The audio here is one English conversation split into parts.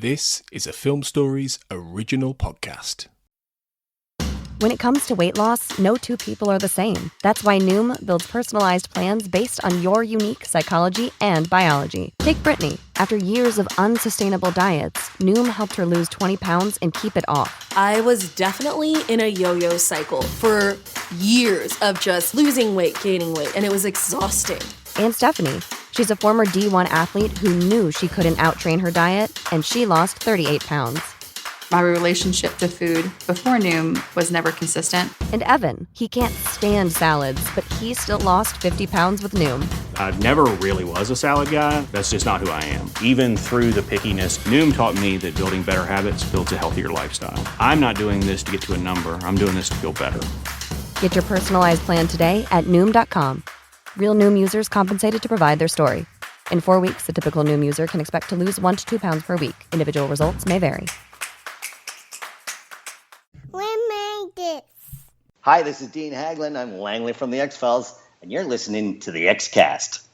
This is a Film Stories original podcast. When it comes to weight loss, no two people are the same. That's why Noom builds personalized plans based on your unique psychology and biology. Take Brittany. After years of unsustainable diets, Noom helped her lose 20 pounds and keep it off. I was definitely in a yo-yo cycle for years of just losing weight, gaining weight, and it was exhausting. And Stephanie. She's a former D1 athlete who knew she couldn't out-train her diet, and she lost 38 pounds. My relationship to food before Noom was never consistent. And Evan, he can't stand salads, but he still lost 50 pounds with Noom. I never really was a salad guy. That's just not who I am. Even through the pickiness, Noom taught me that building better habits builds a healthier lifestyle. I'm not doing this to get to a number. I'm doing this to feel better. Get your personalized plan today at Noom.com. Real Noom users compensated to provide their story. In 4 weeks, the typical Noom user can expect to lose 1 to 2 pounds per week. Individual results may vary. We made this. Hi, this is Dean Haglund. I'm Langley from The X-Files, and you're listening to The X-Cast.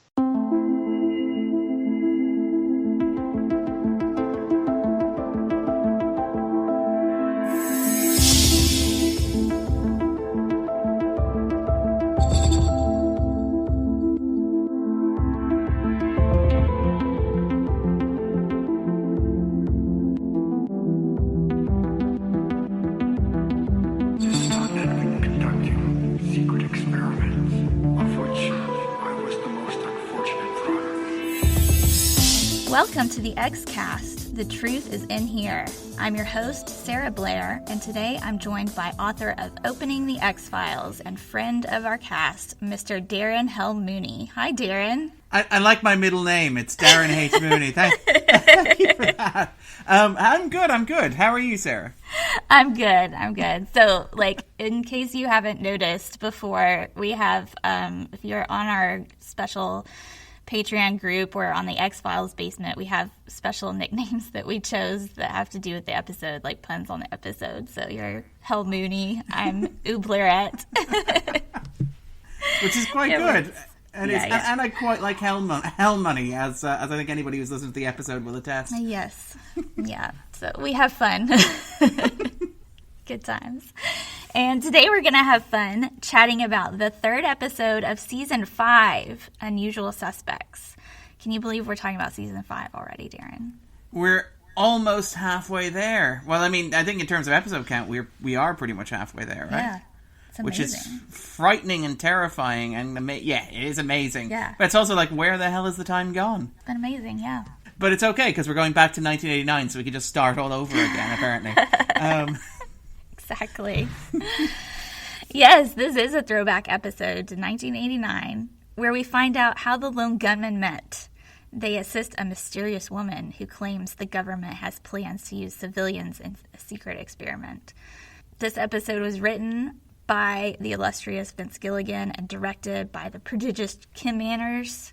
Welcome to the X-Cast. The truth is in here. I'm your host, Sarah Blair, and today I'm joined by author of Opening the X-Files and friend of our cast, Mr. Darren Mooney. Hi, Darren. I like my middle name. It's Darren H. Mooney. Thank you for that. I'm good. How are you, Sarah? I'm good. So, in case you haven't noticed before, we have, if you're on our special Patreon group or on the X-Files basement, we have special nicknames that we chose that have to do with the episode, like puns on the episode. So you're Hell Mooney, I'm Oublerette. Which is quite good. And, yeah. and I quite like Hell Money, as I think anybody who's listened to the episode will attest. Yes. Yeah. So we have fun. Good times. And today we're going to have fun chatting about the third episode of Season 5, Unusual Suspects. Can you believe we're talking about Season 5 already, Darren? We're almost halfway there. Well, I mean, I think in terms of episode count, we are pretty much halfway there, right? Yeah. It's amazing. Which is frightening and terrifying. And it is amazing. Yeah. But it's also like, where the hell has the time gone? It's been amazing, yeah. But it's okay, because we're going back to 1989, so we can just start all over again, apparently. Exactly. Yes, this is a throwback episode to 1989, where we find out how the Lone Gunman met. They assist a mysterious woman who claims the government has plans to use civilians in a secret experiment. This episode was written by the illustrious Vince Gilligan and directed by the prodigious Kim Manners.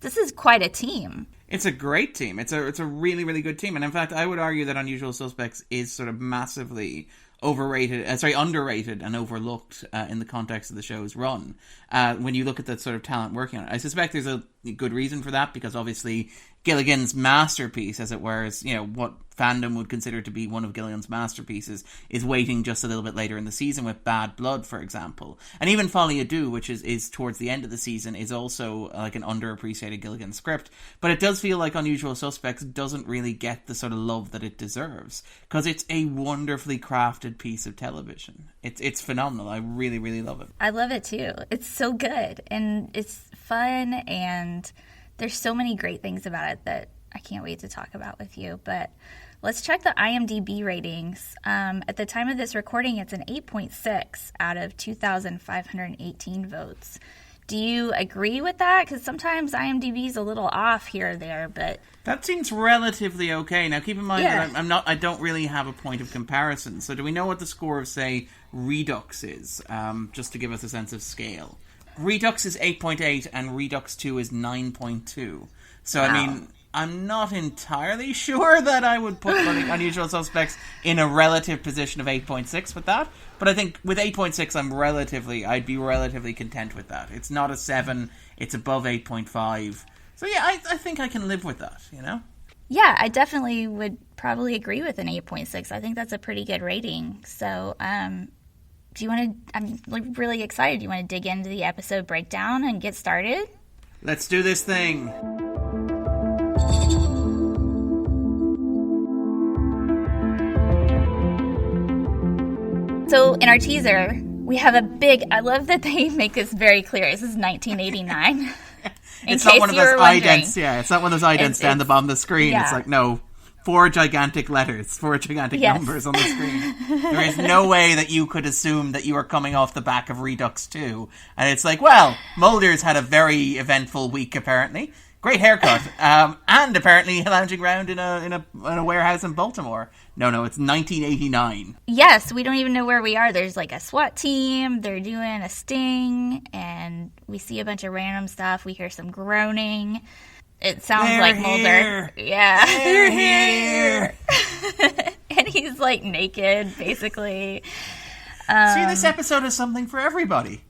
This is quite a team. It's a great team. It's a really, really good team. And in fact, I would argue that Unusual Suspects is sort of massively underrated and overlooked in the context of the show's run. When you look at the sort of talent working on it, I suspect there's a good reason for that, because obviously Gilligan's masterpiece, as it were, is, what fandom would consider to be one of Gilligan's masterpieces, is waiting just a little bit later in the season with Bad Blood, for example. And even Folie à Deux, which is towards the end of the season, is also like an underappreciated Gilligan script. But it does feel like Unusual Suspects doesn't really get the sort of love that it deserves, because it's a wonderfully crafted piece of television. It's phenomenal. I really, really love it. I love it too. It's so good, and it's fun, and there's so many great things about it that I can't wait to talk about with you. But let's check the IMDb ratings. At the time of this recording, it's an 8.6 out of 2,518 votes. Do you agree with that? Because sometimes IMDb is a little off here or there, but that seems relatively okay. Now, keep in mind that I don't really have a point of comparison. So, do we know what the score of, say, Redux is? Just to give us a sense of scale. Redux is 8.8 and Redux 2 is 9.2. So, wow. I mean, I'm not entirely sure that I would put Unusual Suspects in a relative position of 8.6 with that. But I think with 8.6, I'd be relatively content with that. It's not a 7, it's above 8.5. So yeah, I think I can live with that, Yeah, I definitely would probably agree with an 8.6. I think that's a pretty good rating. So, do you want to, I'm really excited. Do you want to dig into the episode breakdown and get started? Let's do this thing. So in our teaser, we have a big, I love that they make this very clear. This is 1989. It's not one of those idents. Yeah, it's not one of those idents down the bottom of the screen. Yeah. It's like, no, 4 gigantic letters, 4 gigantic numbers on the screen. There is no way that you could assume that you are coming off the back of Redux 2. And it's like, well, Mulder's had a very eventful week, apparently. Great haircut. And apparently lounging around in a warehouse in Baltimore. No, it's 1989. Yes, we don't even know where we are. There's like a SWAT team. They're doing a sting. And we see a bunch of random stuff. We hear some groaning. It sounds like Mulder. Yeah. They're here. And he's like naked, basically. See, this episode is something for everybody.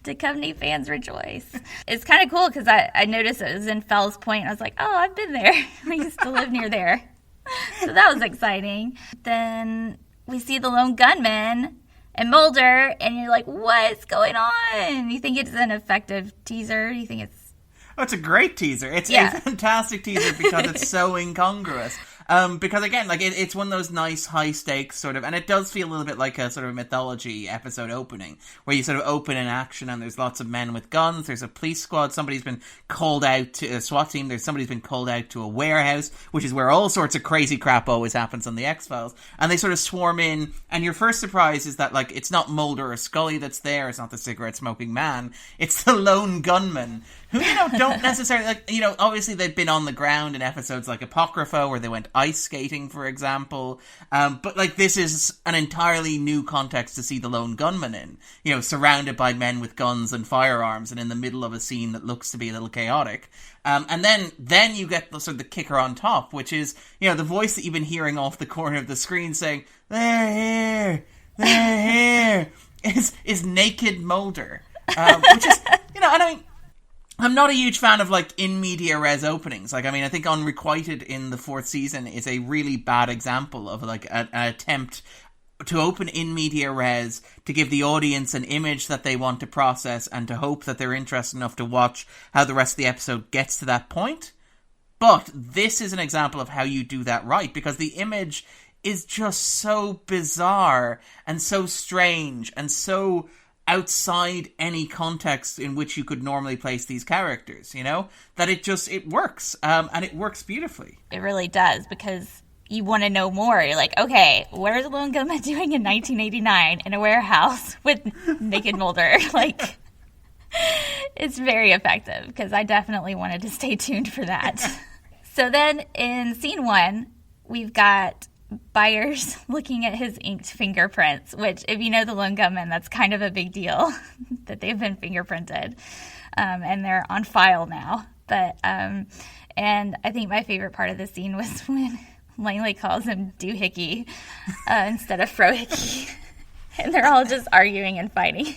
Duchovny fans rejoice. It's kind of cool because I noticed it was in Fells Point. I was like, oh, I've been there. I used to live near there. So that was exciting. Then we see the Lone Gunman and Mulder, and you're like, what's going on? You think it's an effective teaser? You think it's... Oh, it's a great teaser. It's a fantastic teaser because it's so incongruous. Because again, like it's one of those nice high stakes sort of, and it does feel a little bit like a sort of mythology episode opening, where you sort of open in action and there's lots of men with guns. There's a police squad. Somebody's been called out to a SWAT team. Somebody's been called out to a warehouse, which is where all sorts of crazy crap always happens on the X-Files. And they sort of swarm in, and your first surprise is that like it's not Mulder or Scully that's there. It's not the cigarette smoking man. It's the Lone Gunman, who, don't necessarily, obviously they've been on the ground in episodes like Apocrypha, where they went ice skating, for example. But, this is an entirely new context to see the Lone Gunman in. Surrounded by men with guns and firearms and in the middle of a scene that looks to be a little chaotic. And then you get the sort of the kicker on top, which is, the voice that you've been hearing off the corner of the screen saying, they're here, is naked Mulder. Which is, I'm not a huge fan of, in media res openings. I think Unrequited in the 4th season is a really bad example of, an attempt to open in media res to give the audience an image that they want to process and to hope that they're interested enough to watch how the rest of the episode gets to that point. But this is an example of how you do that right, because the image is just so bizarre and so strange and so outside any context in which you could normally place these characters, that it works, and it works beautifully. It really does, because you want to know more. You're like, okay, what are the Lone Gunmen doing in 1989 in a warehouse with naked Mulder? It's very effective, because I definitely wanted to stay tuned for that. So then in scene 1, we've got Byers looking at his inked fingerprints, which, if you know the Lone Gunman, that's kind of a big deal that they've been fingerprinted, and they're on file now. But and I think my favorite part of the scene was when Langley calls him doohickey instead of frohickey. And they're all just arguing and fighting.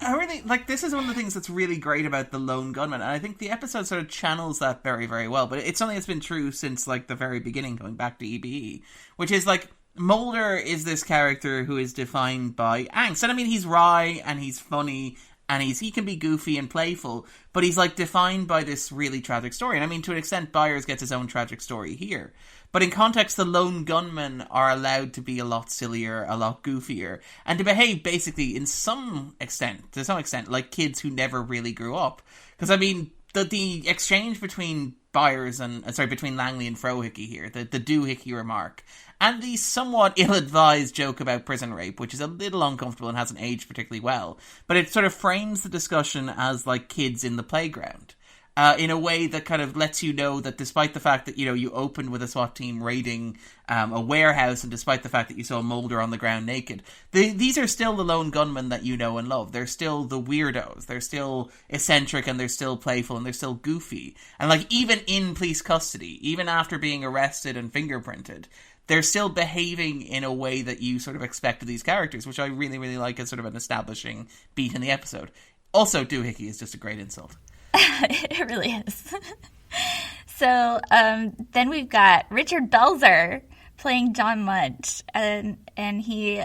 I really, this is one of the things that's really great about the Lone Gunman, and I think the episode sort of channels that very, very well, but it's something that's been true since, the very beginning, going back to EBE, which is, Mulder is this character who is defined by angst, and he's wry, and he's funny, and he can be goofy and playful, but he's, defined by this really tragic story, and to an extent, Byers gets his own tragic story here. But in context, the Lone Gunmen are allowed to be a lot sillier, a lot goofier, and to behave basically to some extent, like kids who never really grew up. Because, the exchange between Byers between Langley and Frohickey here, the doohickey remark, and the somewhat ill-advised joke about prison rape, which is a little uncomfortable and hasn't aged particularly well, but it sort of frames the discussion as, kids in the playground. In a way that kind of lets you know that despite the fact that, you opened with a SWAT team raiding a warehouse, and despite the fact that you saw Mulder on the ground naked, these are still the Lone Gunmen that you know and love. They're still the weirdos. They're still eccentric, and they're still playful, and they're still goofy. And, even in police custody, even after being arrested and fingerprinted, they're still behaving in a way that you sort of expect of these characters, which I really, really like as sort of an establishing beat in the episode. Also, doohickey is just a great insult. It really is. So then we've got Richard Belzer playing John Munch, and he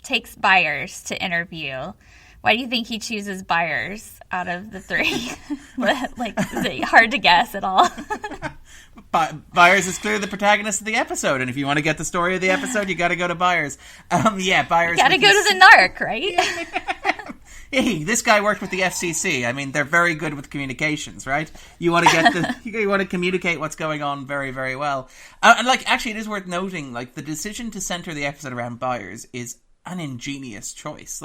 takes Byers to interview. Why do you think he chooses Byers out of the three? Like, is it hard to guess at all? Byers is clearly the protagonist of the episode, and if you want to get the story of the episode, you got to go to Byers. Byers. You got to go to the narc, right? Hey, this guy worked with the FCC. I mean, they're very good with communications, right? You want to get you want to communicate what's going on very, very well. And actually, it is worth noting, the decision to center the episode around Byers is an ingenious choice.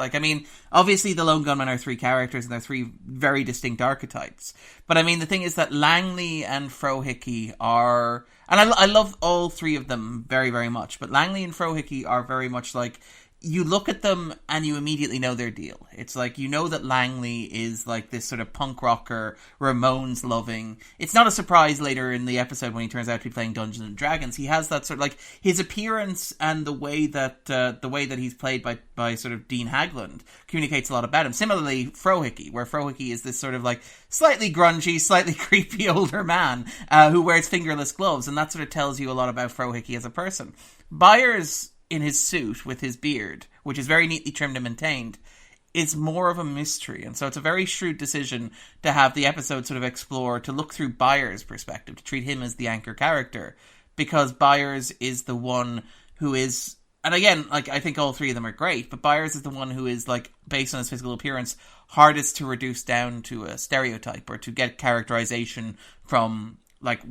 Obviously the Lone Gunman are three characters and they're three very distinct archetypes. But the thing is that Langley and Frohickey are, and I love all three of them very, very much, but Langley and Frohickey are very much you look at them and you immediately know their deal. It's you know that Langley is this sort of punk rocker, Ramones loving. It's not a surprise later in the episode when he turns out to be playing Dungeons and Dragons. He has that sort of his appearance and the way that he's played by sort of Dean Hagland communicates a lot about him. Similarly, Frohickey, where Frohickey is this sort of slightly grungy, slightly creepy older man who wears fingerless gloves, and that sort of tells you a lot about Frohickey as a person. Byers, in his suit with his beard, which is very neatly trimmed and maintained, is more of a mystery. And so it's a very shrewd decision to have the episode sort of explore, to look through Byers' perspective, to treat him as the anchor character, because Byers is the one who is, and again, I think all three of them are great, but Byers is the one who is, based on his physical appearance, hardest to reduce down to a stereotype, or to get characterization from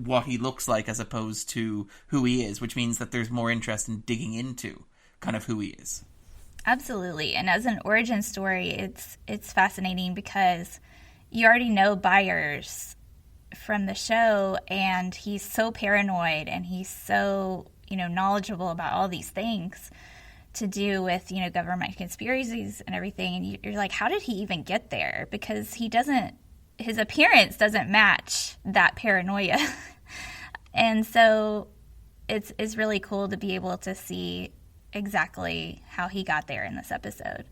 what he looks like as opposed to who he is, which means that there's more interest in digging into kind of who he is. Absolutely. And as an origin story, it's fascinating because you already know Byers from the show, and he's so paranoid and he's so, knowledgeable about all these things to do with, government conspiracies and everything. And you're like, how did he even get there? Because his appearance doesn't match that paranoia. And so it's really cool to be able to see exactly how he got there in this episode.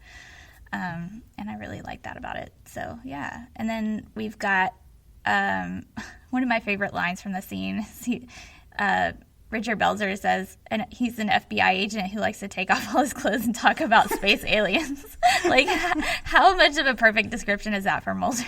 And I really like that about it. So, yeah. And then we've got one of my favorite lines from the scene. Richard Belzer says, and he's an FBI agent who likes to take off all his clothes and talk about space aliens. How much of a perfect description is that for Mulder?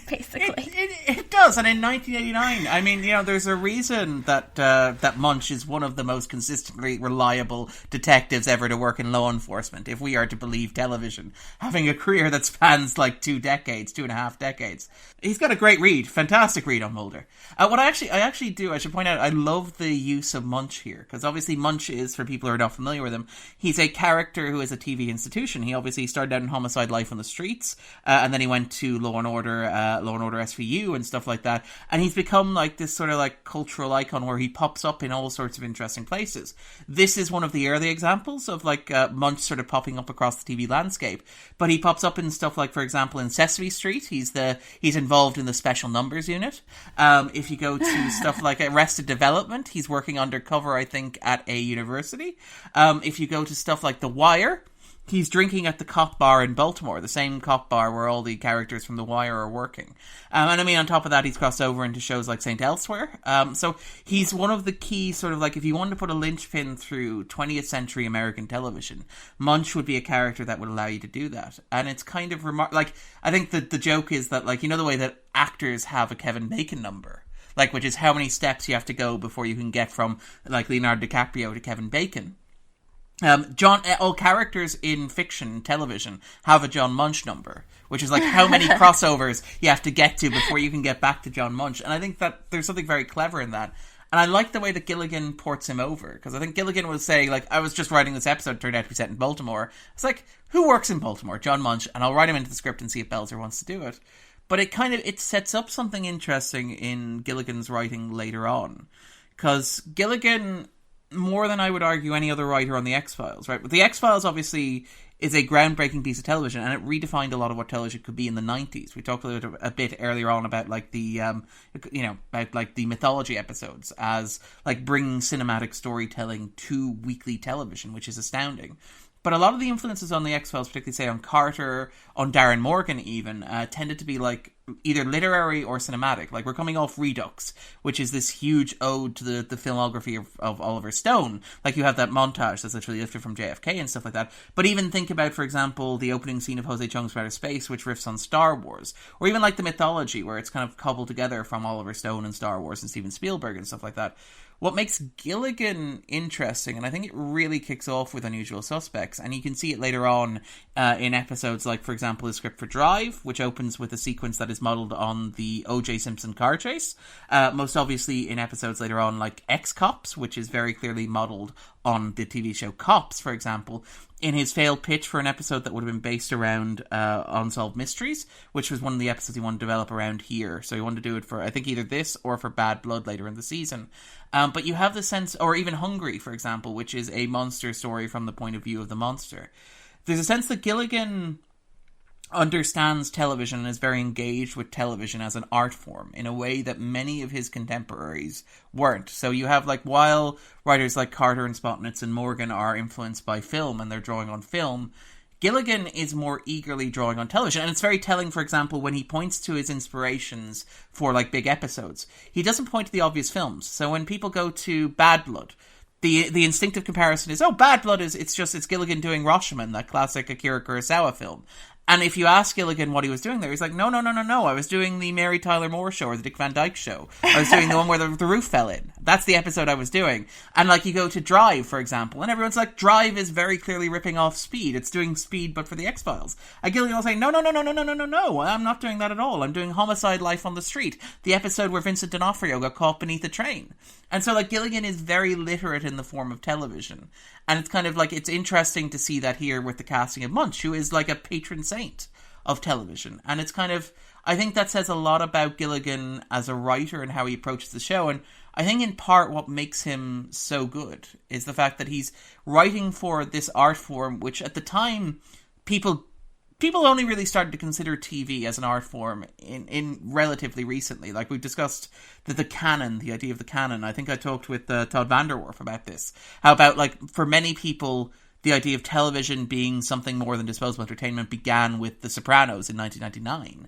Basically, it does. And in 1989, there's a reason that Munch is one of the most consistently reliable detectives ever to work in law enforcement, if we are to believe television, having a career that spans 2.5 decades. He's got a great read, fantastic read on Mulder. What I actually do, I should point out, I love the use of Munch here, because obviously Munch is, for people who are not familiar with him, he's a character who is a TV institution. He obviously started out in Homicide: Life on the Streets, and then he went to Law and Order SVU and stuff like that, and he's become this sort of cultural icon where he pops up in all sorts of interesting places. This is one of the early examples of Munch sort of popping up across the TV landscape, but he pops up in stuff for example, in Sesame Street. He's involved in the Special Numbers Unit. If you go to stuff like Arrested Development, he's working undercover, I think, at a university. If you go to stuff like The Wire, he's drinking at the cop bar in Baltimore, the same cop bar where all the characters from The Wire are working. And on top of that, he's crossed over into shows like St. Elsewhere. So he's one of the key sort of if you wanted to put a linchpin through 20th century American television, Munch would be a character that would allow you to do that. And it's kind of I think that the joke is that the way that actors have a Kevin Bacon number, which is how many steps you have to go before you can get from Leonardo DiCaprio to Kevin Bacon. All characters in fiction television have a John Munch number, which is how many crossovers you have to get to before you can get back to John Munch. And I think that there's something very clever in that. And I like the way that Gilligan ports him over, because I think Gilligan was saying, I was just writing this episode, turned out to be set in Baltimore. It's who works in Baltimore? John Munch, and I'll write him into the script and see if Belzer wants to do it. But it sets up something interesting in Gilligan's writing later on, because Gilligan, more than I would argue any other writer on The X-Files, right? But The X-Files obviously is a groundbreaking piece of television, and it redefined a lot of what television could be in the 90s. We talked a bit earlier on about the mythology episodes as bringing cinematic storytelling to weekly television, which is astounding. But a lot of the influences on The X-Files, particularly say on Carter, on Darren Morgan even, tended to be either literary or cinematic. Like, we're coming off Redux, which is this huge ode to the filmography of Oliver Stone. Like, you have that montage that's literally lifted from JFK and stuff like that. But even think about, for example, the opening scene of Jose Chung's Outer Space, which riffs on Star Wars. Or even like the mythology, where it's kind of cobbled together from Oliver Stone and Star Wars and Steven Spielberg and stuff like that. What makes Gilligan interesting, and I think it really kicks off with Unusual Suspects, and you can see it later on in episodes like, for example, his script for Drive, which opens with a sequence that is modelled on the O.J. Simpson car chase. Most obviously in episodes later on like Ex-Cops, which is very clearly modelled on the TV show Cops, for example. In his failed pitch for an episode that would have been based around Unsolved Mysteries, which was one of the episodes he wanted to develop around here. So he wanted to do it for, I think, either this or for Bad Blood later in the season. But you have the sense, or even Hungry, for example, which is a monster story from the point of view of the monster. There's a sense that Gilligan understands television and is very engaged with television as an art form in a way that many of his contemporaries weren't. So you have, like, while writers like Carter and Spotnitz and Morgan are influenced by film and they're drawing on film, Gilligan is more eagerly drawing on television. And it's very telling, for example, when he points to his inspirations for, like, big episodes. He doesn't point to the obvious films. So when people go to Bad Blood, the instinctive comparison is, Bad Blood it's Gilligan doing Rashomon, that classic Akira Kurosawa film. And if you ask Gilligan what he was doing there, he's like, no, I was doing the Mary Tyler Moore show or the Dick Van Dyke show. I was doing the one where the roof fell in. That's the episode I was doing. And, like, you go to Drive, for example, and everyone's like, Drive is very clearly ripping off Speed. It's doing Speed, but for the X-Files. And Gilligan will say, no, I'm not doing that at all. I'm doing Homicide: Life on the Street, the episode where Vincent D'Onofrio got caught beneath a train. And so, like, Gilligan is very literate in the form of television. And it's kind of like, it's interesting to see that here with the casting of Munch, who is like a patron saint of television. And it's kind of, I think that says a lot about Gilligan as a writer and how he approaches the show. And I think in part what makes him so good is the fact that he's writing for this art form, which at the time people only really started to consider TV as an art form in relatively recently. Like, we've discussed the canon, the idea of the canon. I think I talked with Todd Vanderwerf about this. How about, like, for many people, the idea of television being something more than disposable entertainment began with The Sopranos in 1999.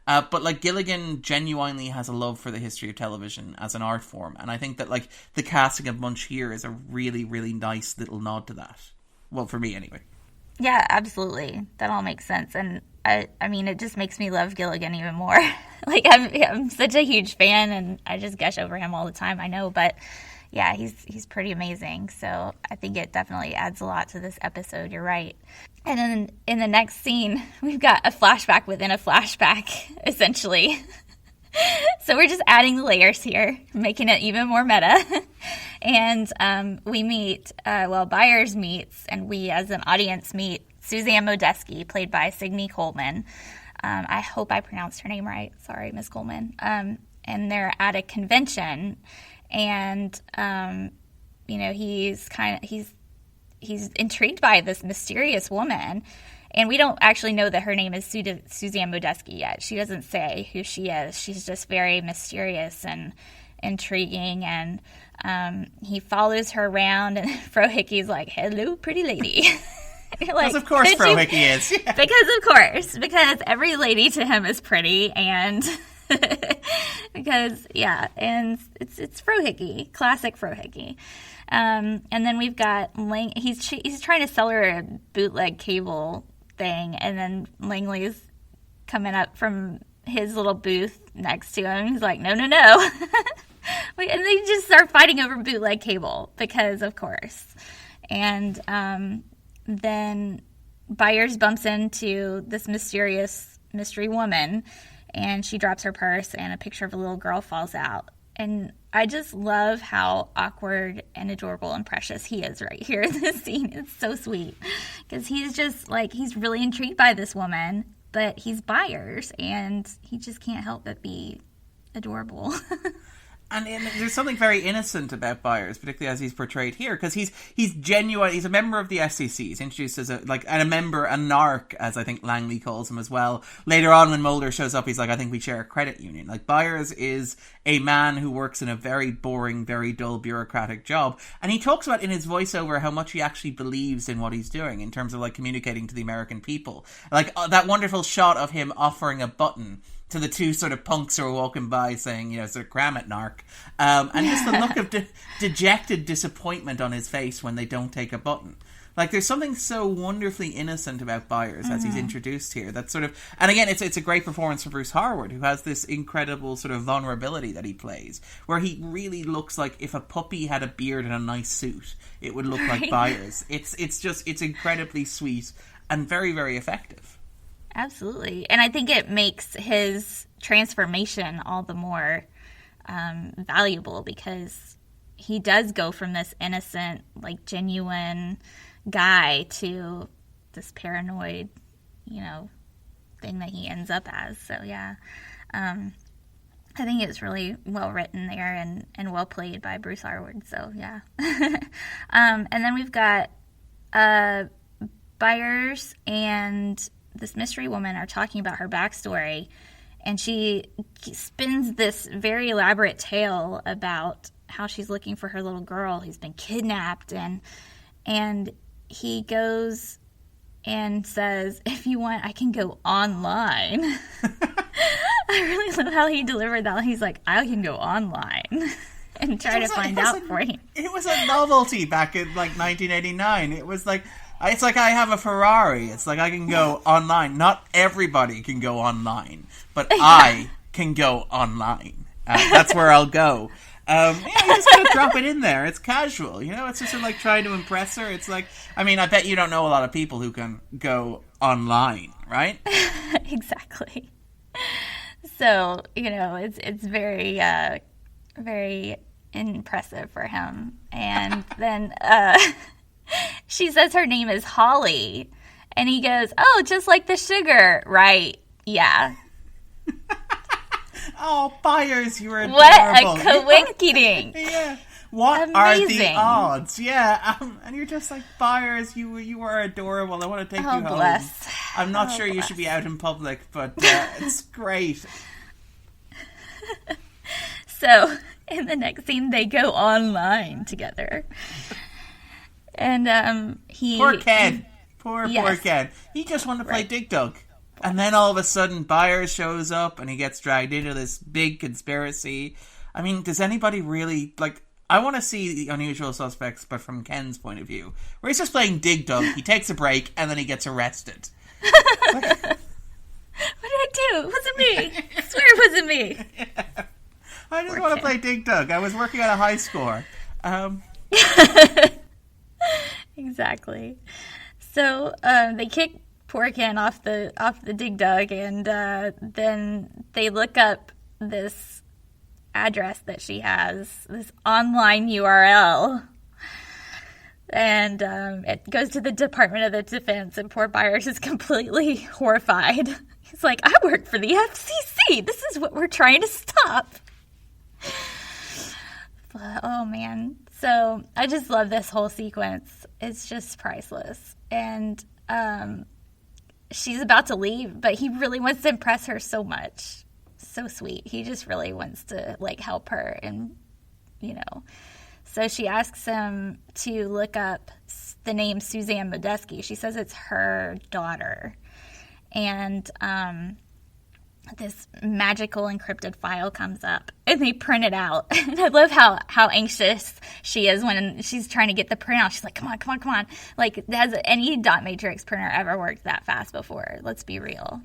But, like, Gilligan genuinely has a love for the history of television as an art form. And I think that, like, the casting of Munch here is a really, really nice little nod to that. Well, for me, anyway. Yeah, absolutely. That all makes sense. And I mean, it just makes me love Gilligan even more. Like, I'm such a huge fan, and I just gush over him all the time, I know. But yeah, he's pretty amazing. So I think it definitely adds a lot to this episode. You're right. And then in the next scene, we've got a flashback within a flashback, essentially. So we're just adding the layers here, making it even more meta. And we meet, Byers meets, and we as an audience meet Suzanne Modeski, played by Signe Coleman. I hope I pronounced her name right. Sorry, Miss Coleman. And they're at a convention, and he's intrigued by this mysterious woman. And we don't actually know that her name is Suzanne Modeski yet. She doesn't say who she is. She's just very mysterious and intriguing. And he follows her around, and Frohicke's like, "Hello, pretty lady." Like, because of course Frohicke is. Yeah. Because every lady to him is pretty, and and it's Frohicke, classic Frohicke. And then we've got he's trying to sell her a bootleg cable thing, and then Langley's coming up from his little booth next to him. He's like, no. And they just start fighting over bootleg cable, because of course. And then Byers bumps into this mystery woman, and she drops her purse, and a picture of a little girl falls out. And I just love how awkward and adorable and precious he is right here in this scene. It's so sweet. Because he's just, like, he's really intrigued by this woman, but he's Byers, and he just can't help but be adorable. And there's something very innocent about Byers, particularly as he's portrayed here, because he's genuine. He's a member of the SEC. He's introduced as a narc, as I think Langley calls him as well. Later on, when Mulder shows up, he's like, I think we share a credit union. Like, Byers is a man who works in a very boring, very dull bureaucratic job. And he talks about in his voiceover how much he actually believes in what he's doing in terms of, like, communicating to the American people. Like, that wonderful shot of him offering a button to the two sort of punks who are walking by saying, sort of cram it, narc. And just the look of dejected disappointment on his face when they don't take a button. Like, there's something so wonderfully innocent about Byers as he's introduced here. That sort of, and again, it's a great performance from Bruce Harwood, who has this incredible sort of vulnerability that he plays, where he really looks like if a puppy had a beard and a nice suit, it would look like Byers. It's incredibly sweet and very, very effective. Absolutely. And I think it makes his transformation all the more valuable, because he does go from this innocent, like, genuine guy to this paranoid, thing that he ends up as. So, yeah. I think it's really well written there and well played by Bruce Harwood. So, yeah. And then we've got Byers and this mystery woman are talking about her backstory, and she spins this very elaborate tale about how she's looking for her little girl who's been kidnapped, and he goes and says, if you want, I can go online. I really love how he delivered that. He's like, I can go online and try to find out for you. It was a novelty back in, like, 1989. It was like, it's like I have a Ferrari. It's like I can go online. Not everybody can go online, but I can go online. That's where I'll go. You just gotta drop it in there. It's casual, it's just like trying to impress her. It's like, I bet you don't know a lot of people who can go online, right? Exactly. So, it's very, very impressive for him. And then, she says her name is Holly, and he goes, oh, just like the sugar, right? Yeah. Oh, Byers, you were adorable. What a coinkydink. Yeah. What Amazing. Are the odds? Yeah. And you're just like, Byers, you are adorable. I want to take you home. Bless. I'm not sure you should be out in public, but it's great. So, in the next scene, they go online together. And Poor Ken. Poor Ken. He just wanted to play Dig Dug. And then all of a sudden, Byers shows up and he gets dragged into this big conspiracy. Does anybody really, I want to see The Unusual Suspects, but from Ken's point of view, where he's just playing Dig Dug, he takes a break, and then he gets arrested. What did I do? It wasn't me. I swear it wasn't me. Yeah. I just want to play Dig Dug. I was working on a high score. Exactly. So they kick poor Ken off the Dig Dug, and then they look up this address that she has, this online URL, and it goes to the Department of the Defense, and poor Byers is completely horrified. He's like, I work for the FCC. This is what we're trying to stop. Oh, man. So I just love this whole sequence. It's just priceless. And she's about to leave, but he really wants to impress her so much. So sweet. He just really wants to, help her. And, So she asks him to look up the name Suzanne Modesky. She says it's her daughter. And this magical encrypted file comes up, and they print it out. And I love how anxious she is when she's trying to get the printout. She's like, come on. Has any dot matrix printer ever worked that fast before? Let's be real.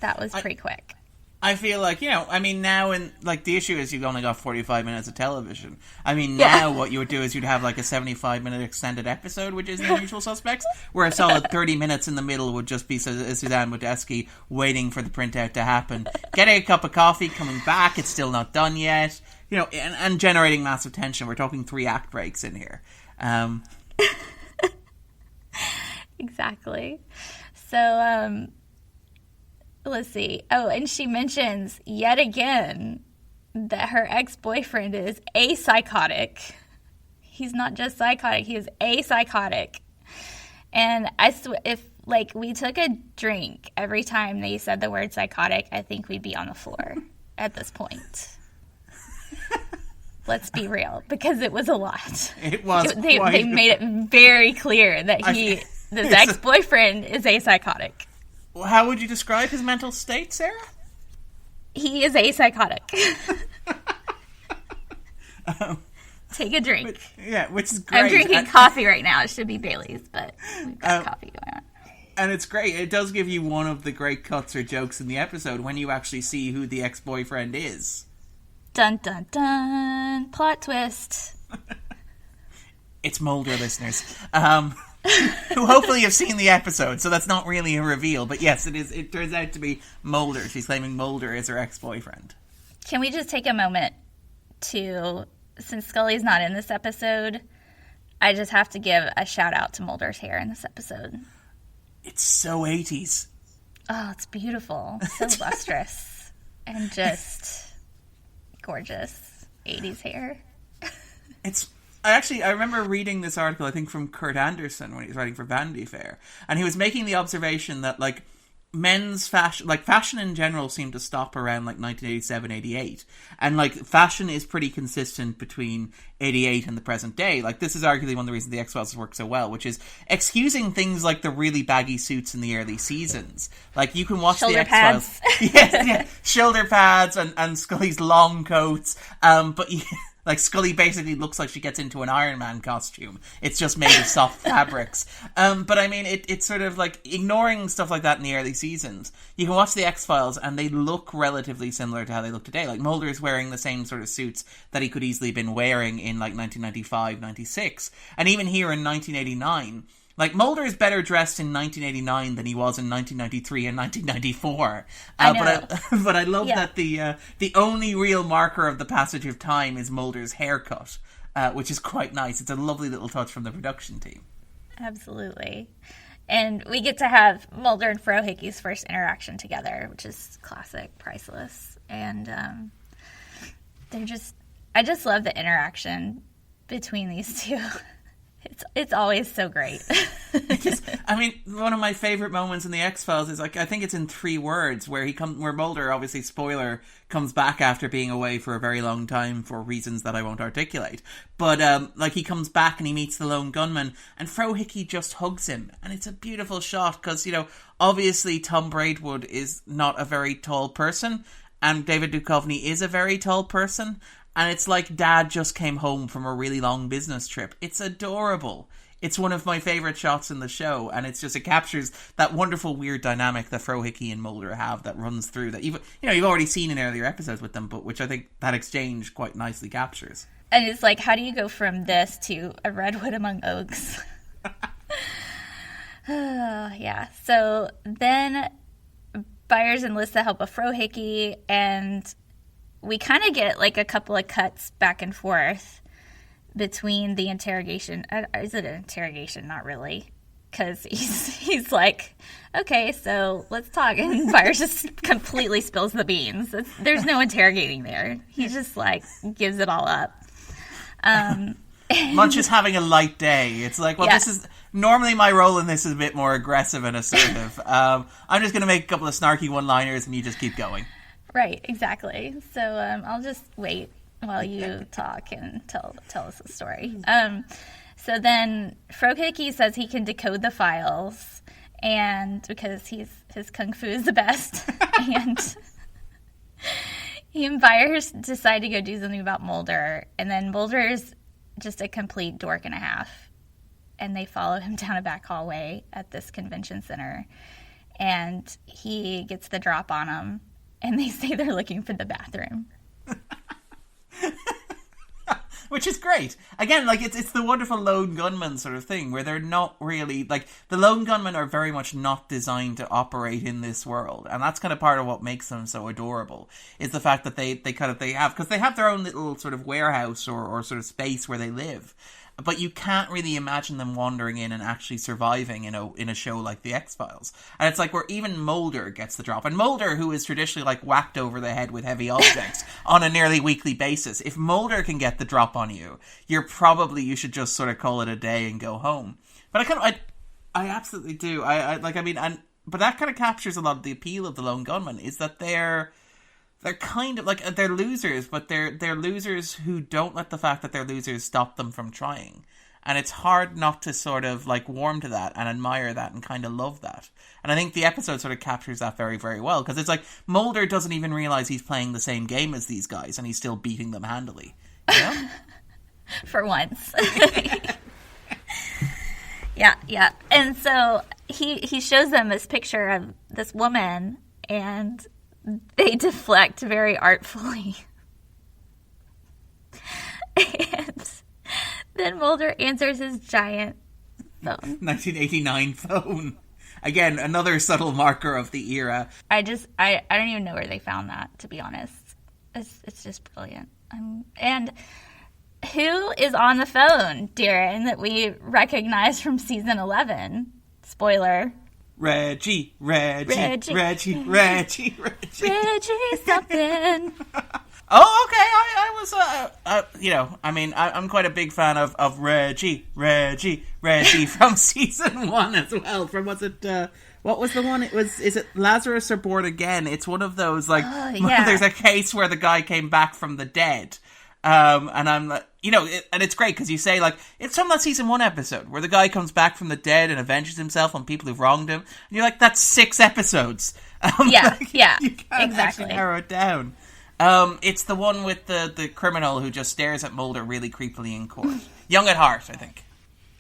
That was pretty quick. I feel like, now the issue is you've only got 45 minutes of television. Now what you would do is you'd have a 75-minute extended episode, which is The Unusual Suspects, where a solid 30 minutes in the middle would just be Suzanne Modesky waiting for the printout to happen, getting a cup of coffee, coming back, it's still not done yet, and generating massive tension. We're talking 3 act breaks in here. Exactly. So, let's see. Oh, and she mentions yet again that her ex-boyfriend is a psychotic. He's not just psychotic, he is a psychotic. And I swear, if we took a drink every time they said the word psychotic, I think we'd be on the floor at this point. Let's be real, because it was a lot. It was. They made it very clear that this ex-boyfriend is a psychotic. How would you describe his mental state, Sarah? He is psychotic. Take a drink. Which is great. I'm drinking coffee right now. It should be Bailey's, but we've got coffee going on. And it's great. It does give you one of the great cuts or jokes in the episode when you actually see who the ex-boyfriend is. Dun, dun, dun. Plot twist. It's Mulder, listeners. Who hopefully have seen the episode, so that's not really a reveal. But yes, it is. It turns out to be Mulder. She's claiming Mulder is her ex-boyfriend. Can we just take a moment to, since Scully's not in this episode, I just have to give a shout out to Mulder's hair in this episode. It's so 80s. Oh, it's beautiful. So lustrous. And just gorgeous 80s hair. I remember reading this article, I think from Kurt Anderson when he was writing for Vanity Fair, and he was making the observation that, like, men's fashion, like fashion in general, seemed to stop around like 1987, 88, and like fashion is pretty consistent between 88 and the present day. Like, this is arguably one of the reasons the X-Files work so well, which is excusing things like the really baggy suits in the early seasons. Like, you can watch the X-Files, shoulder pads and Scully's long coats, but like, Scully basically looks like she gets into an Iron Man costume. It's just made of soft fabrics. But I mean, it's sort of like ignoring stuff like that in the early seasons. You can watch the X-Files and they look relatively similar to how they look today. Like, Mulder's wearing the same sort of suits that he could easily have been wearing in like 1995, 96. And even here in 1989, like, Mulder is better dressed in 1989 than he was in 1993 and 1994. But I love that the only real marker of the passage of time is Mulder's haircut, which is quite nice. It's a lovely little touch from the production team. Absolutely. And we get to have Mulder and Ferreri's first interaction together, which is classic, priceless. And I just love the interaction between these two. It's always so great. I mean, one of my favorite moments in the X-Files is, like, I think it's in 3 words, where Mulder, obviously spoiler, comes back after being away for a very long time for reasons that I won't articulate. But like, he comes back and he meets the Lone Gunman, and Ferreri just hugs him, and it's a beautiful shot because, you know, obviously Tom Braidwood is not a very tall person, and David Duchovny is a very tall person. And it's like Dad just came home from a really long business trip. It's adorable. It's one of my favourite shots in the show. And it captures that wonderful weird dynamic that Ferreri and Mulder have that runs through that you've already seen in earlier episodes with them, but which I think that exchange quite nicely captures. And it's like, how do you go from this to a redwood among oaks? Yeah. So then Byers enlists the help of Ferreri, and we kind of get like a couple of cuts back and forth between the interrogation. Is it an interrogation? Not really. Because he's like, okay, so let's talk. And Byers just completely spills the beans. There's no interrogating there. He just like gives it all up. Munch is having a light day. It's like, well, This is normally my role in this is a bit more aggressive and assertive. I'm just going to make a couple of snarky one-liners and you just keep going. Right, exactly. So I'll just wait while you talk and tell us the story. So then Ferreri says he can decode the files, and because his kung fu is the best, and he and Byers decide to go do something about Mulder, and then Mulder's just a complete dork and a half, and they follow him down a back hallway at this convention center, and he gets the drop on him. And they say they're looking for the bathroom. Which is great. Again, like, it's the wonderful Lone Gunman sort of thing, where they're not really, like, the Lone Gunmen are very much not designed to operate in this world. And that's kind of part of what makes them so adorable, is the fact that they have their own little sort of warehouse or sort of space where they live. But you can't really imagine them wandering in and actually surviving in a show like The X-Files. And it's like where even Mulder gets the drop. And Mulder, who is traditionally like whacked over the head with heavy objects on a nearly weekly basis, if Mulder can get the drop on you, you should just sort of call it a day and go home. But I absolutely do. But that kind of captures a lot of the appeal of the Lone Gunman, is that they're kind of like, they're losers, but they're losers who don't let the fact that they're losers stop them from trying. And it's hard not to sort of like warm to that and admire that and kind of love that. And I think the episode sort of captures that very, very well, because it's like Mulder doesn't even realize he's playing the same game as these guys and he's still beating them handily. You know? For once. Yeah. And so he shows them this picture of this woman, and they deflect very artfully. And then Mulder answers his giant phone. 1989 phone. Again, another subtle marker of the era. I don't even know where they found that, to be honest. It's just brilliant. And who is on the phone, Darren, that we recognize from season 11? Spoiler. Reggie something. Oh, okay. I was, I'm quite a big fan of Reggie from season 1 as well. From, what was the one? Is it Lazarus or Born Again? It's one of those, like, there's a case where the guy came back from the dead. And I'm like, and it's great because you say, like, it's from that season 1 episode where the guy comes back from the dead and avenges himself on people who've wronged him. And you're like, that's 6 episodes. Yeah. You can't actually narrow it down. It's the one with the criminal who just stares at Mulder really creepily in court. Young at Heart, I think.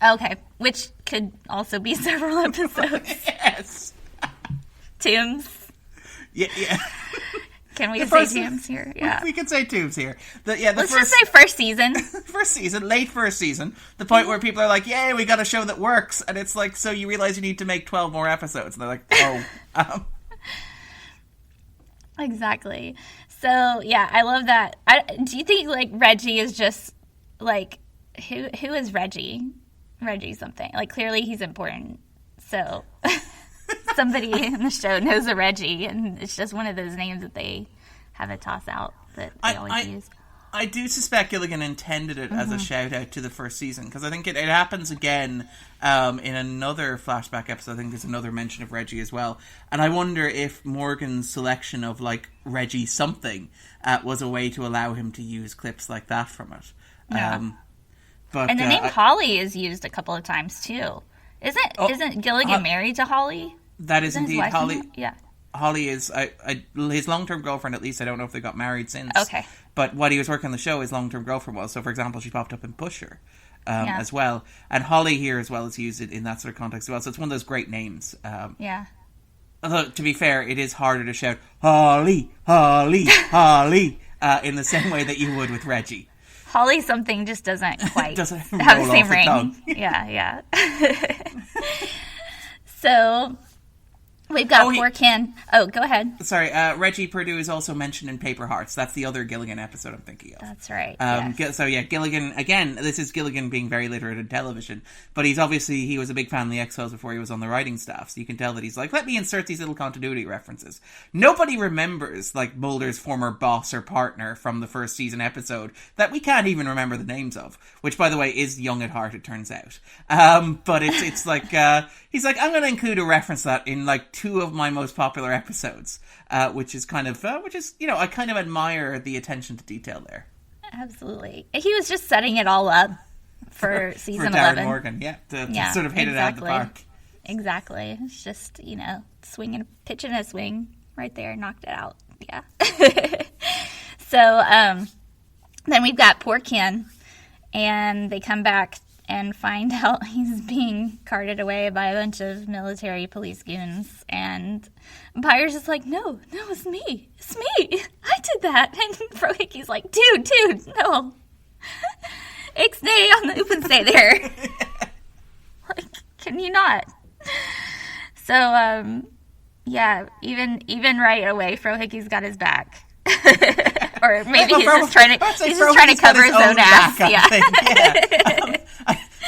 Okay, which could also be several episodes. Yes. Tombs. Yeah. Can we say Tombs here? Yeah. We can say Tombs here. Let's just say first season. Late first season. The point where people are like, yay, we got a show that works. And it's like, so you realize you need to make 12 more episodes. And they're like, oh. Exactly. So, yeah, I love that. Do you think, like, Reggie is just, like, who is Reggie? Reggie something. Like, clearly he's important. So, somebody in the show knows a Reggie, and it's just one of those names that they have a toss out that they always use. I do suspect Gilligan intended it as a shout-out to the first season, because I think it happens again in another flashback episode. I think there's another mention of Reggie as well. And I wonder if Morgan's selection of, like, Reggie something was a way to allow him to use clips like that from it. Yeah. But, and the name Holly is used a couple of times, too. Isn't Gilligan married to Holly? That is indeed Holly. Yeah. Holly is his long-term girlfriend, at least. I don't know if they got married since. Okay. But what he was working on the show, his long-term girlfriend was. So, for example, she popped up in Pusher as well. And Holly here as well is used in that sort of context as well. So it's one of those great names. Yeah. Although, to be fair, it is harder to shout, Holly, Holly, Holly, in the same way that you would with Reggie. Holly something just doesn't quite doesn't have the same the ring. Tongue. Yeah. So we've got poor Ken. Oh, go ahead. Sorry, Reggie Perdue is also mentioned in Paper Hearts. That's the other Gilligan episode I'm thinking of. That's right. Yes. So yeah, Gilligan, again, this is Gilligan being very literate in television, but he was a big fan of the X-Files before he was on the writing staff, so you can tell that he's like, let me insert these little continuity references. Nobody remembers, like, Mulder's former boss or partner from the first season episode that we can't even remember the names of, which, by the way, is Young at Heart, it turns out. But it's like, he's like, I'm going to include a reference to that in, like, 2 of my most popular episodes, which is kind of, I kind of admire the attention to detail there. Absolutely. He was just setting it all up for season for Darren 11. Morgan, to sort of hit it out of the park. Exactly. It's just, pitching a swing right there, knocked it out. Yeah. So, then we've got poor Ken, and they come back and find out he's being carted away by a bunch of military police goons. And Byers is like, no, it's me. It's me. I did that. And Frohicke's like, dude, no. Ixnay on the Oopensday there. Like, can you not? So, even right away, Frohicke's got his back. Or maybe he's just trying to cover his own ass.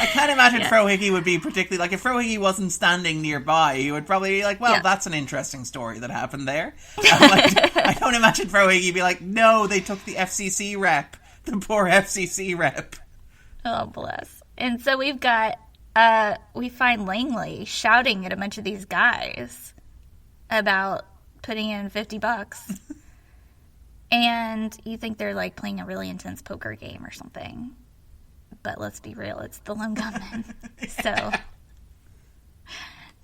I can't imagine Frohicke would be particularly, like, if Frohicke wasn't standing nearby, he would probably be like, that's an interesting story that happened there. I don't imagine Frohicke would be like, no, they took the FCC rep. The poor FCC rep. Oh, bless. And so we find Langley shouting at a bunch of these guys about putting in $50. And you think they're, like, playing a really intense poker game or something. But let's be real, it's the Lone Gunman. So,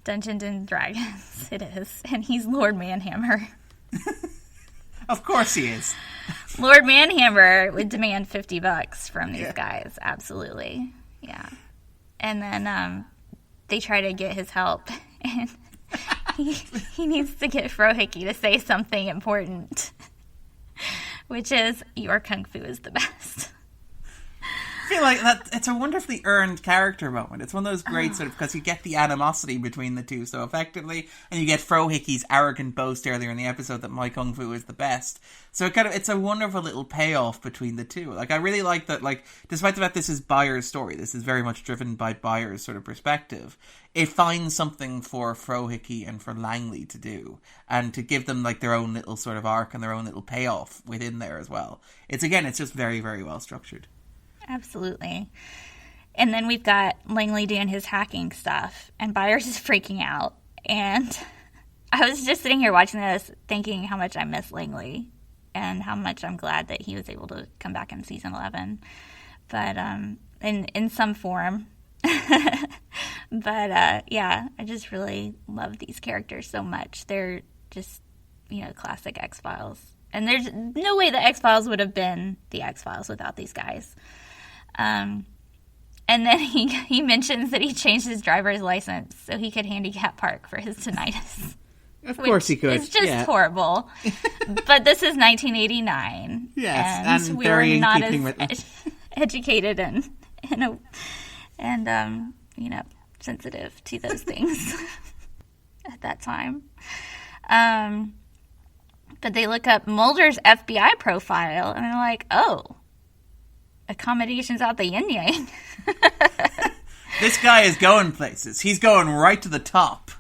Dungeons and Dragons, it is. And he's Lord Manhammer. Of course he is. Lord Manhammer would demand $50 from these guys. Absolutely. Yeah. And then they try to get his help. And he needs to get Frohickey to say something important. Which is, your kung fu is the best. I feel like that it's a wonderfully earned character moment. It's one of those great sort of, because you get the animosity between the two so effectively, and you get Frohickey's arrogant boast earlier in the episode that my kung fu is the best. So it's a wonderful little payoff between the two. Like, I really like that, like, despite the fact this is Byers' story, this is very much driven by Byers' sort of perspective, it finds something for Frohickey and for Langley to do, and to give them, like, their own little sort of arc and their own little payoff within there as well. It's just very, very well structured. Absolutely. And then we've got Langley doing his hacking stuff, and Byers is freaking out. And I was just sitting here watching this thinking how much I miss Langley and how much I'm glad that he was able to come back in season 11. But in some form. But yeah, I just really love these characters so much. They're just, classic X-Files. And there's no way the X-Files would have been the X-Files without these guys. And then he mentions that he changed his driver's license so he could handicap park for his tinnitus. Of course he could. It's just horrible. But this is 1989. Yes, and we're not as educated and sensitive to those things at that time. But they look up Mulder's FBI profile, and they're like, oh, accommodations out the yin-yang. This guy is going places. He's going right to the top.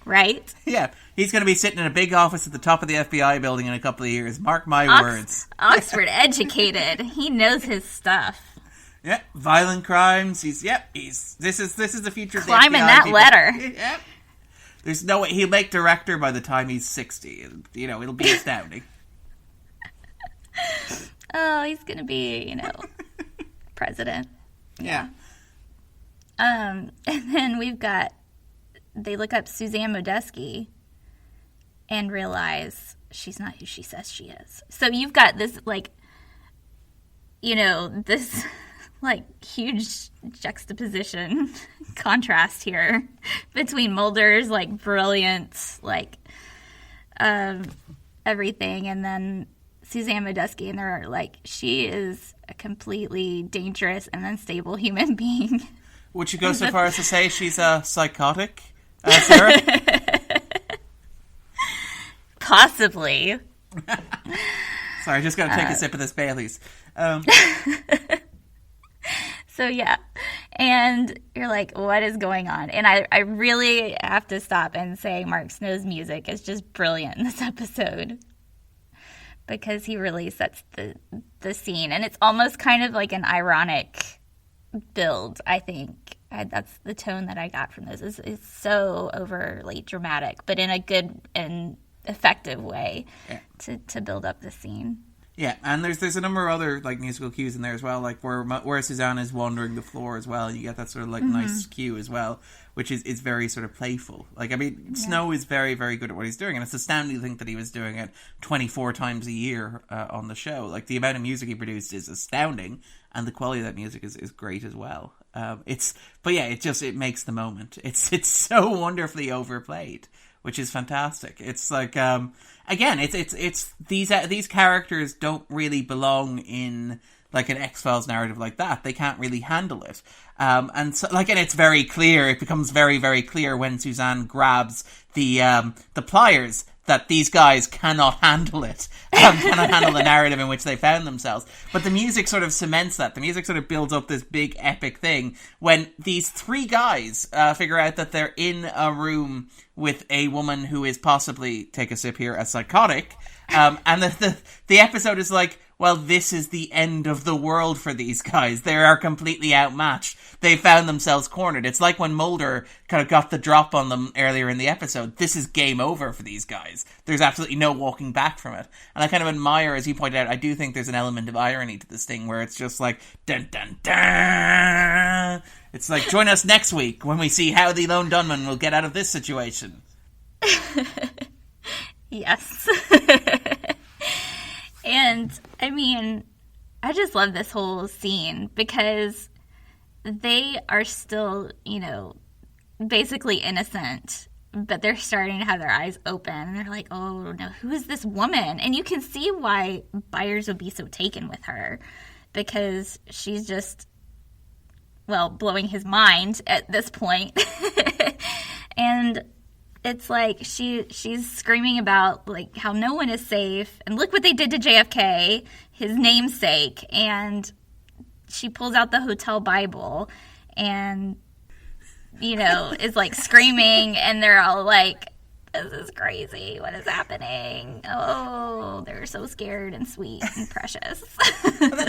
Right? Yeah. He's going to be sitting in a big office at the top of the FBI building in a couple of years. Mark my words. Oxford educated. He knows his stuff. Yep. Violent crimes. This is the future of the FBI. Climbing that ladder. Yep. There's no way he'll make director by the time he's 60. It'll be astounding. Oh, he's going to be, president. Yeah. And then they look up Suzanne Modesky and realize she's not who she says she is. So you've got this, huge juxtaposition contrast here between Mulder's, brilliant, everything, and then Suzanne Modesky, and they're she is a completely dangerous and unstable human being. Would you go so far as to say she's a psychotic, Sarah? Possibly. Sorry, I just got to take a sip of this Baileys. So, yeah. And you're like, what is going on? And I really have to stop and say Mark Snow's music is just brilliant in this episode. Because he really sets the scene. And it's almost kind of like an ironic build, I think. That's the tone that I got from this. It's so overly dramatic, but in a good and effective way to build up the scene. Yeah, and there's a number of other musical cues in there as well, where Suzanne is wandering the floor as well, and you get that sort of nice cue as well, which is very sort of playful. Snow is very, very good at what he's doing, and it's astounding to think that he was doing it 24 times a year on the show. The amount of music he produced is astounding, and the quality of that music is great as well. It makes the moment. It's so wonderfully overplayed, which is fantastic. It's again, it's these characters don't really belong in an X-Files narrative like that. They can't really handle it. And so and it's very clear. It becomes very, very clear when Suzanne grabs the pliers that these guys cannot handle it, cannot handle the narrative in which they found themselves. But the music sort of cements that. The music sort of builds up this big epic thing when these three guys figure out that they're in a room with a woman who is possibly, take a sip here, a psychotic. And the episode is well, this is the end of the world for these guys. They are completely outmatched. They found themselves cornered. It's like when Mulder kind of got the drop on them earlier in the episode. This is game over for these guys. There's absolutely no walking back from it. And I kind of admire, as you pointed out, I do think there's an element of irony to this thing where it's just like, dun dun dun. It's like, join us next week when we see how the Lone Gunman will get out of this situation. Yes. And, I mean, I just love this whole scene because they are still, you know, basically innocent, but they're starting to have their eyes open. And they're like, oh, no, who is this woman? And you can see why Byers would be so taken with her because she's just, well, blowing his mind at this point. And it's like she's screaming about like how no one is safe and look what they did to JFK, his namesake, and she pulls out the hotel Bible and, you know, is like screaming and they're all like, this is crazy. What is happening? Oh, they're so scared and sweet and precious.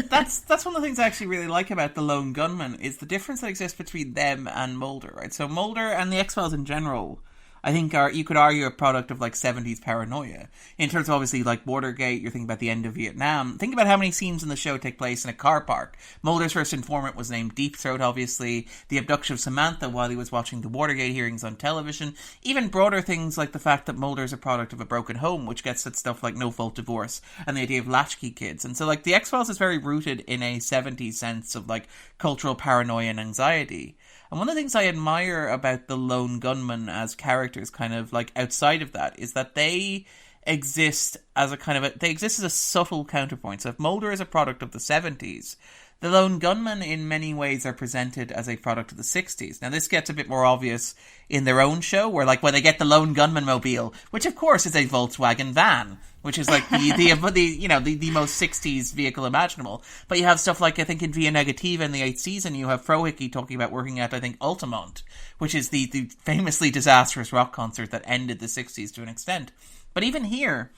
That's one of the things I actually really like about the Lone Gunman is the difference that exists between them and Mulder, right? So Mulder and the X-Files in general, I think you could argue a product of like 70s paranoia. In terms of obviously like Watergate, you're thinking about the end of Vietnam. Think about how many scenes in the show take place in a car park. Mulder's first informant was named Deep Throat, obviously. The abduction of Samantha while he was watching the Watergate hearings on television. Even broader things like the fact that Mulder's a product of a broken home, which gets at stuff like no-fault divorce and the idea of latchkey kids. And so like the X-Files is very rooted in a 70s sense of like cultural paranoia and anxiety. And one of the things I admire about the Lone Gunman as characters kind of like outside of that is that they exist as a kind of they exist as a subtle counterpoint. So if Mulder is a product of the 70s, the Lone Gunman in many ways are presented as a product of the 60s. Now this gets a bit more obvious in their own show where like when they get the Lone Gunman mobile, which of course is a Volkswagen van, which is like the most 60s vehicle imaginable. But you have stuff like, I think in Via Negativa in the 8th season, you have Frohicke talking about working at, I think, Altamont, which is the famously disastrous rock concert that ended the 60s to an extent. But even here,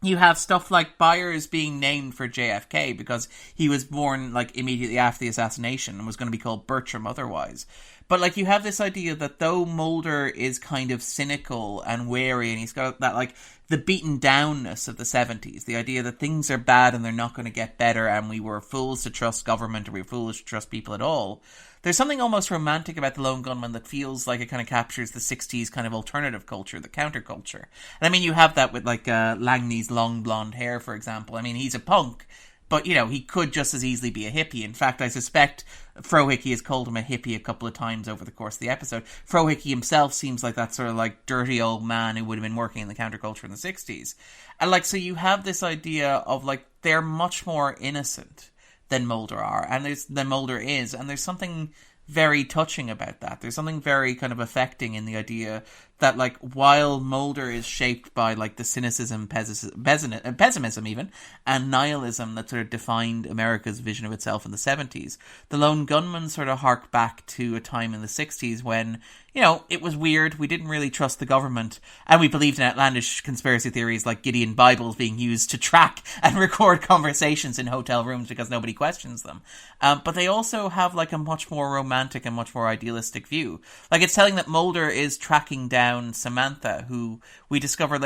you have stuff like Byers being named for JFK because he was born like immediately after the assassination and was going to be called Bertram otherwise. But like you have this idea that though Mulder is kind of cynical and wary and he's got that like the beaten downness of the 70s, the idea that things are bad and they're not going to get better and we were fools to trust government or we were foolish to trust people at all. There's something almost romantic about the Lone Gunman that feels like it kind of captures the 60s kind of alternative culture, the counterculture. And I mean, you have that with like Langney's long blonde hair, for example. I mean, he's a punk, but, you know, he could just as easily be a hippie. In fact, I suspect Frohicke has called him a hippie a couple of times over the course of the episode. Frohicke himself seems like that sort of like dirty old man who would have been working in the counterculture in the 60s. And like, so you have this idea of like, they're much more innocent than Mulder are, and Mulder is, and there's something very touching about that. There's something very kind of affecting in the idea that, like, while Mulder is shaped by, like, the cynicism, pessimism even, and nihilism that sort of defined America's vision of itself in the 70s, the Lone Gunman sort of hark back to a time in the 60s when, you know, it was weird, we didn't really trust the government, and we believed in outlandish conspiracy theories like Gideon Bibles being used to track and record conversations in hotel rooms because nobody questions them. But they also have, like, a much more romantic and much more idealistic view. Like, it's telling that Mulder is tracking down Samantha, who we discover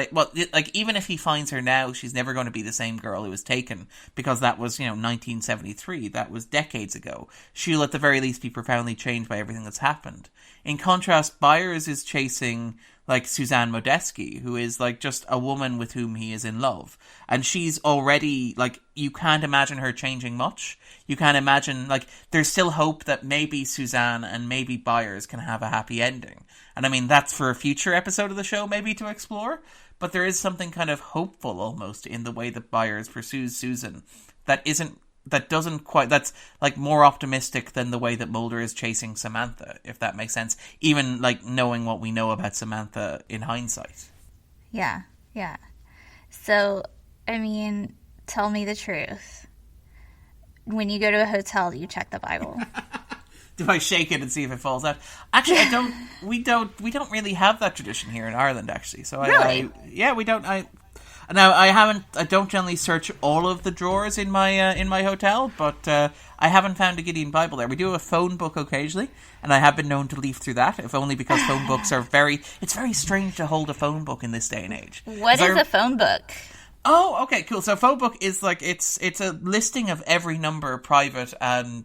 even if he finds her now, she's never going to be the same girl who was taken, because that was, 1973. That was decades ago. She'll at the very least be profoundly changed by everything that's happened. In contrast, Byers is chasing, like, Suzanne Modeski, who is, like, just a woman with whom he is in love. And she's already, like, you can't imagine her changing much. You can't imagine, like, there's still hope that maybe Suzanne and maybe Byers can have a happy ending. And I mean, that's for a future episode of the show maybe to explore. But there is something kind of hopeful almost in the way that Byers pursues Susan that's like more optimistic than the way that Mulder is chasing Samantha, if that makes sense. Even like knowing what we know about Samantha in hindsight. Yeah. So, I mean, tell me the truth. When you go to a hotel, do you check the Bible? Do I shake it and see if it falls out? Actually, I don't. We don't really have that tradition here in Ireland, actually. So really? We don't. Now, I don't generally search all of the drawers in my hotel, but I haven't found a Gideon Bible there. We do have a phone book occasionally, and I have been known to leaf through that, if only because phone books are it's very strange to hold a phone book in this day and age. What is a phone book? Oh, okay, cool. So a phone book is like, it's a listing of every number, private and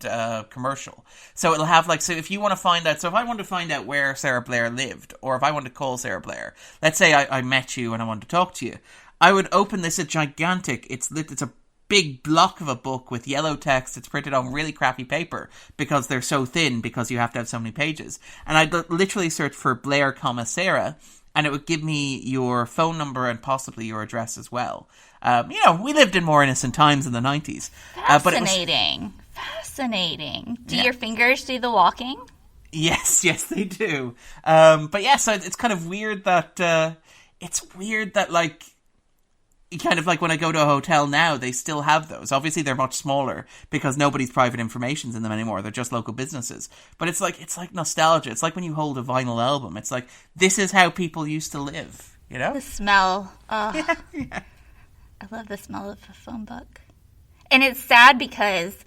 commercial. So it'll have so if you want to find out, so if I want to find out where Sarah Blair lived, or if I want to call Sarah Blair, let's say I met you and I want to talk to you, I would open this, it's a big block of a book with yellow text. It's printed on really crappy paper because they're so thin, because you have to have so many pages. And I'd literally search for Blair, Sarah, and it would give me your phone number and possibly your address as well. We lived in more innocent times in the 90s. Fascinating. Fascinating. Do your fingers do the walking? Yes, they do. But yeah, so it's kind of weird that, kind of like when I go to a hotel now, they still have those. Obviously, they're much smaller because nobody's private information's in them anymore. They're just local businesses. But it's like nostalgia. It's like when you hold a vinyl album. It's like, this is how people used to live, you know? The smell. Oh. Yeah. I love the smell of a phone book. And it's sad because,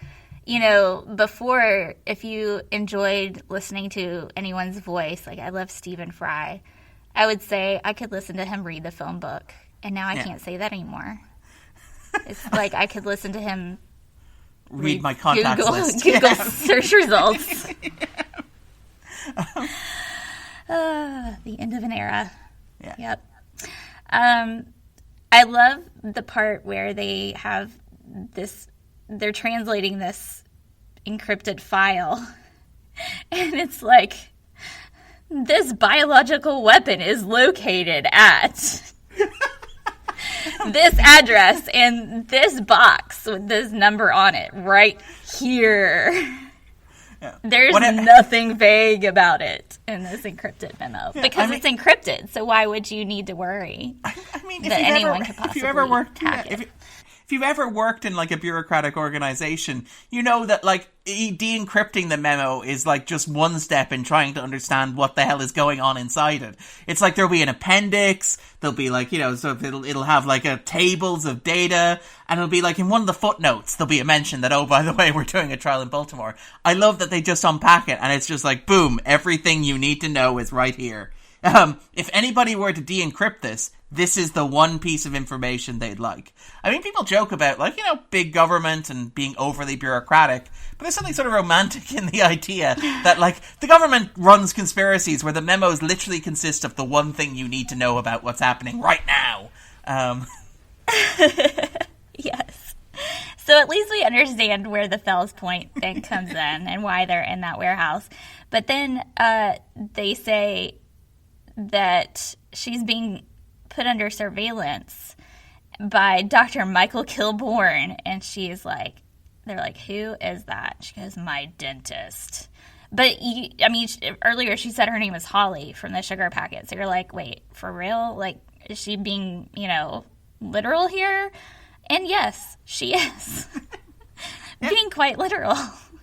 before, if you enjoyed listening to anyone's voice, like I love Stephen Fry, I would say I could listen to him read the phone book. And now I can't say that anymore. It's like I could listen to him read my contacts list. Google search results. The end of an era. Yeah. Yep. I love the part where they have they're translating this encrypted file. And it's like, this biological weapon is located at this address and this box with this number on it right here. Yeah. There's nothing vague about it in this encrypted memo because it's encrypted. So why would you need to worry that anyone could possibly hack it? If you've ever worked in a bureaucratic organization, you know that de-encrypting the memo is just one step in trying to understand what the hell is going on inside it. It's there'll be an appendix, there'll be so it'll have tables of data, and it'll be in one of the footnotes there'll be a mention that, oh, by the way, we're doing a trial in Baltimore. I love that they just unpack it and it's just boom, everything you need to know is right here. If anybody were to de-encrypt this is the one piece of information they'd like. I mean, people joke about, big government and being overly bureaucratic, but there's something sort of romantic in the idea that, the government runs conspiracies where the memos literally consist of the one thing you need to know about what's happening right now. Yes. So at least we understand where the Fells Point thing comes in and why they're in that warehouse. But then they say that she's being put under surveillance by Dr. Michael Kilbourne, and she's they're like, who is that? She goes, my dentist. But earlier she said her name is Holly from the sugar packet, so you're like, wait, for real? Is she being literal here? And yes, she is. Being quite literal.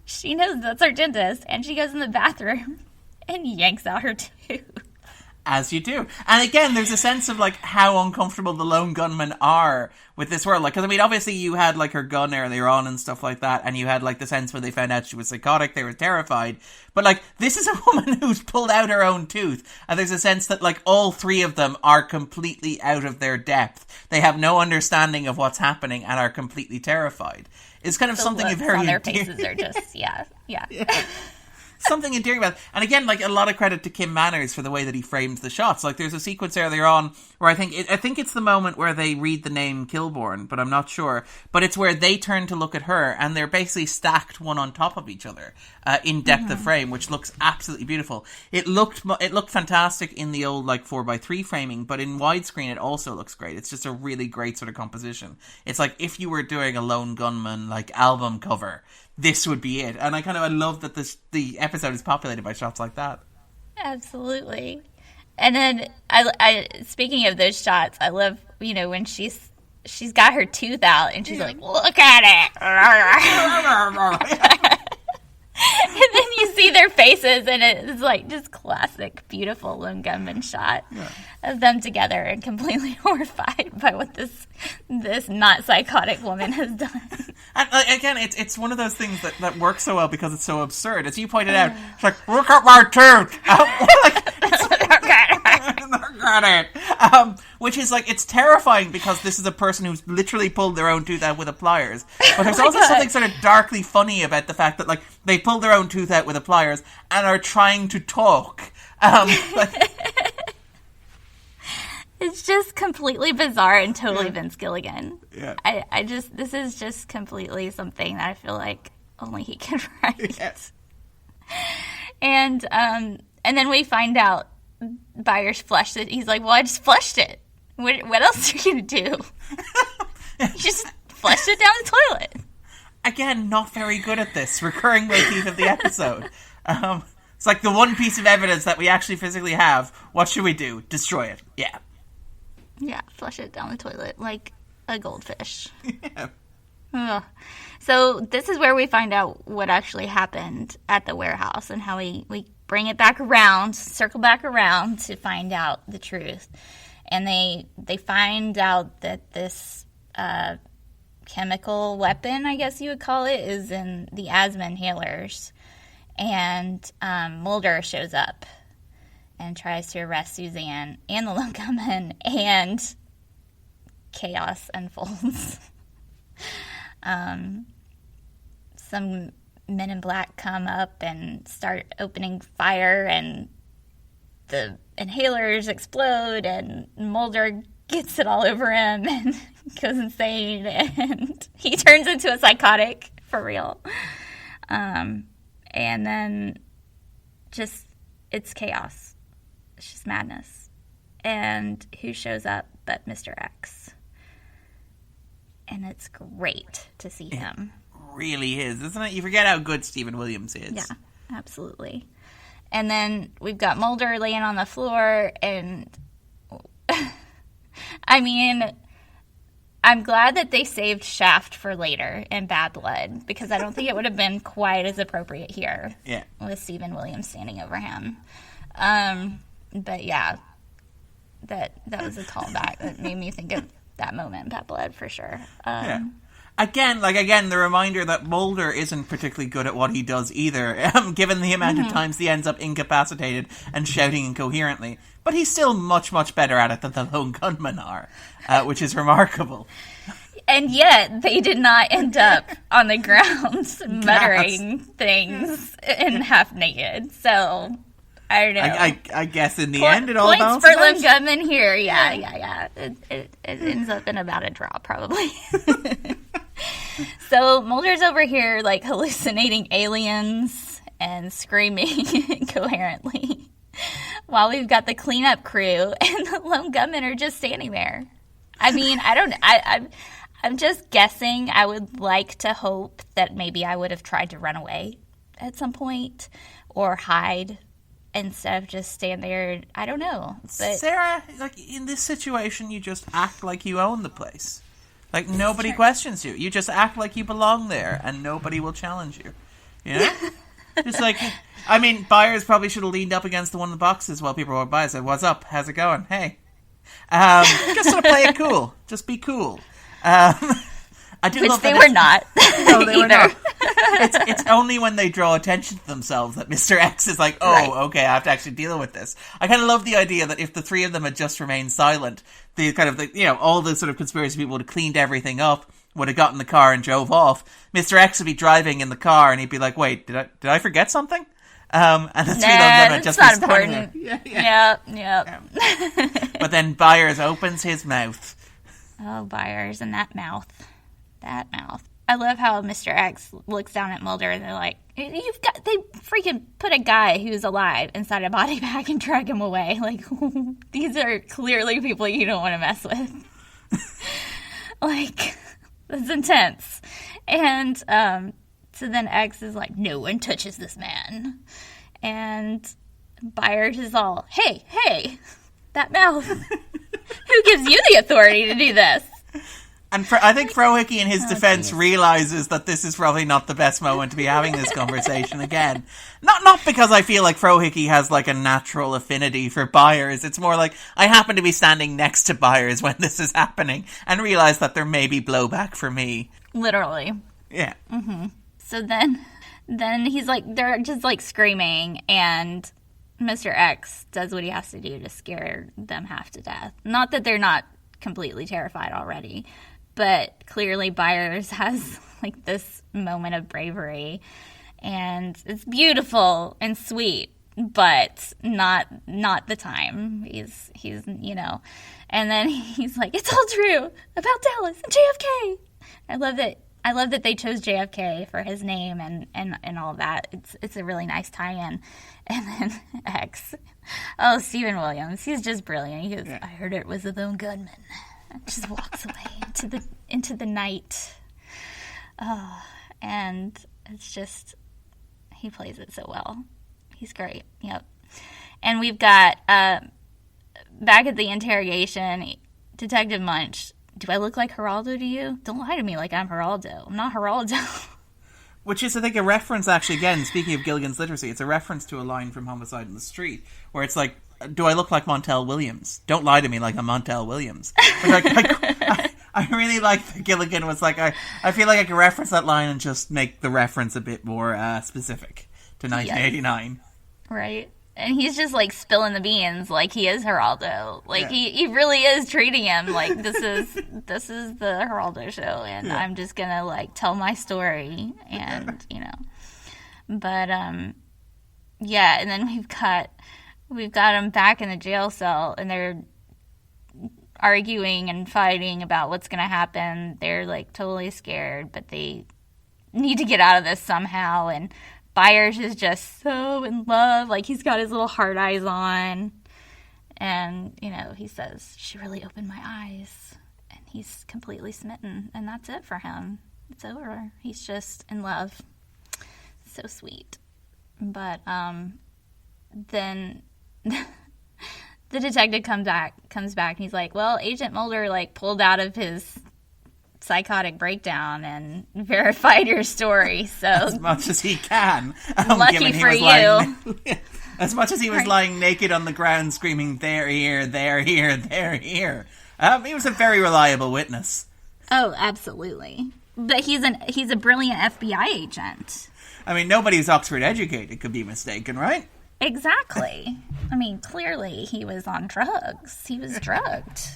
She knows that's her dentist, and she goes in the bathroom and yanks out her tooth. As you do. And again, there's a sense of how uncomfortable the Lone Gunmen are with this world. Because obviously you had her gun earlier on and stuff like that, and you had the sense when they found out she was psychotic, they were terrified. But this is a woman who's pulled out her own tooth, and there's a sense that all three of them are completely out of their depth. They have no understanding of what's happening and are completely terrified. It's kind of something very on their faces are just yeah. Something endearing about it. And again, a lot of credit to Kim Manners for the way that he frames the shots. There's a sequence earlier on where I think it's the moment where they read the name Kilbourne, but I'm not sure. But it's where they turn to look at her, and they're basically stacked one on top of each other in depth of frame, which looks absolutely beautiful. It looked fantastic in the old 4x3 framing, but in widescreen it also looks great. It's just a really great sort of composition. It's if you were doing a Lone Gunman album cover, this would be it. And I love that the episode is populated by shots like that. Absolutely. And then I speaking of those shots, I love when she's got her tooth out and she's like, look at it. And then you see their faces, and it's like just classic, beautiful Lone Gunman shot of them together and completely horrified by what this not psychotic woman has done. And again, it's one of those things that works so well because it's so absurd. As you pointed out, it's like, look at my tooth! Look at it! Which is like, it's terrifying because this is a person who's literally pulled their own tooth out with a pliers. But there's also something sort of darkly funny about the fact that, like, they pulled their own tooth out with a pliers and are trying to talk. It's just completely bizarre and totally Vince Gilligan. Yeah. This is just completely something that I feel like only he can write. Yes. And then we find out Byers flushed it. He's like, well, I just flushed it. What else are you going to do? You just flushed it down the toilet. Again, not very good at this. Recurring motif of the episode. It's like the one piece of evidence that we actually physically have. What should we do? Destroy it. Yeah. Yeah, flush it down the toilet like a goldfish. Yeah. Ugh. So this is where we find out what actually happened at the warehouse and how we bring it back around, circle back around to find out the truth. And they find out that this chemical weapon, I guess you would call it, is in the asthma inhalers. And Mulder shows up and tries to arrest Suzanne and the Lone Gunman, and chaos unfolds. Some men in black come up and start opening fire, and the inhalers explode, and Mulder gets it all over him and goes insane, and he turns into a psychotic for real. And then just, it's chaos. It's just madness. And who shows up but Mr. X? And it's great to see him. It really is, isn't it? You forget how good Stephen Williams is. Yeah, absolutely. And then we've got Mulder laying on the floor, and I mean, I'm glad that they saved Shaft for later in Bad Blood, because I don't think it would have been quite as appropriate here. Yeah. With Stephen Williams standing over him. But yeah, that was a callback that made me think of that moment in Bad Blood for sure. Yeah. Again, the reminder that Mulder isn't particularly good at what he does either, given the amount of times he ends up incapacitated and shouting incoherently. But he's still much, much better at it than the Lone Gunmen are, which is remarkable. And yet, they did not end up on the ground muttering things and half naked. So, I don't know. I guess in the end, it all balances out. Points for Lone Gunman here. Yeah. It ends up in about a draw, probably. So, Mulder's over here, like, hallucinating aliens and screaming incoherently, while we've got the cleanup crew and the Lone Gunmen are just standing there. I mean, I'm just guessing. I would like to hope that maybe I would have tried to run away at some point or hide instead of just stand there. I don't know. But Sarah, like, in this situation, you just act like you own the place. Like, nobody questions you. You just act like you belong there, and nobody will challenge you. You know? Just like, I mean, Byers probably should have leaned up against the one of the boxes while people were by and said, "What's up? How's it going? Hey." Just sort of play it cool. Just be cool. I do love they were not. No, they were not. It's only when they draw attention to themselves that Mr. X is like, okay, I have to actually deal with this. I kind of love the idea that if the three of them had just remained silent, the kind of, all the sort of conspiracy people would have cleaned everything up, would have got in the car and drove off. Mr. X would be driving in the car and he'd be like, wait, did I forget something? And the three of them would just be standing there. Yeah. But then Byers opens his mouth. Oh, Byers and that mouth. That mouth. I love how Mr. X looks down at Mulder and they're like, they freaking put a guy who's alive inside a body bag and drag him away. Like, these are clearly people you don't want to mess with. Like, that's intense. And so then X is like, no one touches this man. And Byers is all, hey, that mouth. Who gives you the authority to do this? And I think Frohickey, in his defense, realizes that this is probably not the best moment to be having this conversation again. Not because I feel like Frohickey has like a natural affinity for Byers. It's more like I happen to be standing next to Byers when this is happening and realize that there may be blowback for me. Literally. Yeah. Mm-hmm. So then he's like, they're just like screaming, and Mr. X does what he has to do to scare them half to death. Not that they're not completely terrified already, but clearly Byers has like this moment of bravery, and it's beautiful and sweet, but not the time. He's you know, and then he's like, it's all true about Dallas and JFK. I love that they chose JFK for his name and all of that. It's a really nice tie-in. And then X, Stephen Williams, he's just brilliant. He goes, I heard it was a lone gunman. Just walks away into the night. And it's just, he plays it so well. He's great. Yep. And we've got, back at the interrogation, Detective Munch, do I look like Geraldo to you? Don't lie to me like I'm Geraldo. I'm not Geraldo. Which is, I think, a reference, actually, again, speaking of Gilligan's Literacy, it's a reference to a line from Homicide in the Street, where it's like, do I look like Montel Williams? Don't lie to me like I'm Montel Williams. But I really like that Gilligan was like, I feel like I could reference that line and just make the reference a bit more specific to 1989. Yes. Right. And he's just, like, spilling the beans like he is Geraldo. Like, he really is treating him like this is the Geraldo show, and I'm just gonna, like, tell my story, and, you know. But, and then we've got him back in the jail cell, and they're arguing and fighting about what's gonna happen. They're, like, totally scared, but they need to get out of this somehow, and Byers is just so in love. Like, he's got his little heart eyes on. And, you know, he says, she really opened my eyes. And he's completely smitten. And that's it for him. It's over. He's just in love. So sweet. But then the detective comes back and he's like, well, Agent Mulder, like, pulled out of his psychotic breakdown and verified your story, so as much as he can. Lucky for you. As much as he was lying naked on the ground screaming, they're here, they're here, they're here. He was a very reliable witness. Oh, absolutely. But he's a brilliant FBI agent. I mean, nobody who's Oxford educated could be mistaken, right? Exactly. I mean, clearly he was on drugs. He was drugged.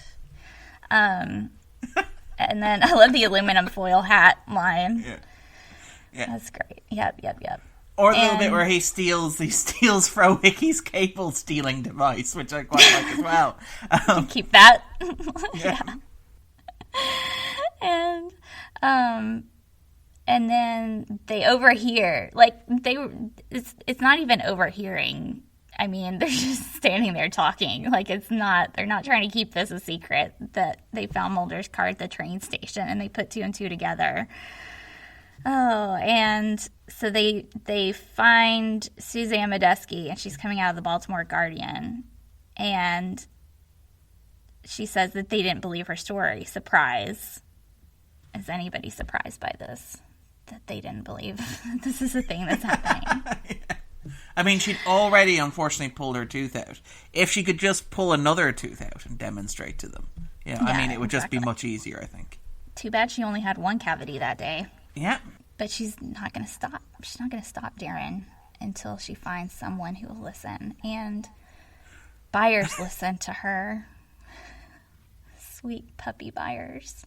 And then I love the aluminum foil hat line. Yeah. That's great. Yep. Or the little bit where he steals Frohickey's cable stealing device, which I quite like as well. Keep that. Yeah. And then they overhear. Like, it's not even overhearing. I mean, they're just standing there talking. Like, they're not trying to keep this a secret that they found Mulder's car at the train station, and they put two and two together. Oh, and so they find Suzanne Medeski, and she's coming out of the Baltimore Guardian, and she says that they didn't believe her story. Surprise. Is anybody surprised by this? That they didn't believe this is a thing that's happening? I mean, she'd already, unfortunately, pulled her tooth out. If she could just pull another tooth out and demonstrate to them, I mean, it would just be much easier, I think. Too bad she only had one cavity that day. Yeah. But she's not going to stop. She's not going to stop Darren until she finds someone who will listen. And Byers listened to her. Sweet puppy Byers.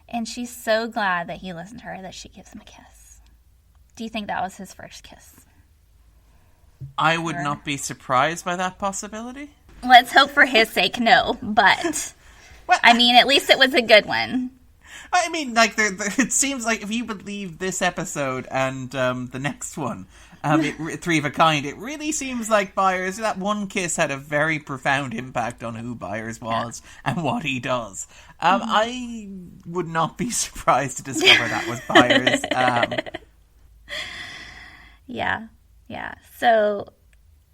And she's so glad that he listened to her that she gives him a kiss. Do you think that was his first kiss? I would not be surprised by that possibility. Let's hope for his sake, no. But, well, I mean, at least it was a good one. I mean, like, it seems like if you believe this episode and the next one, Three of a Kind, it really seems like Byers, that one kiss had a very profound impact on who Byers was and what he does. I would not be surprised to discover that was Byers. Yeah. So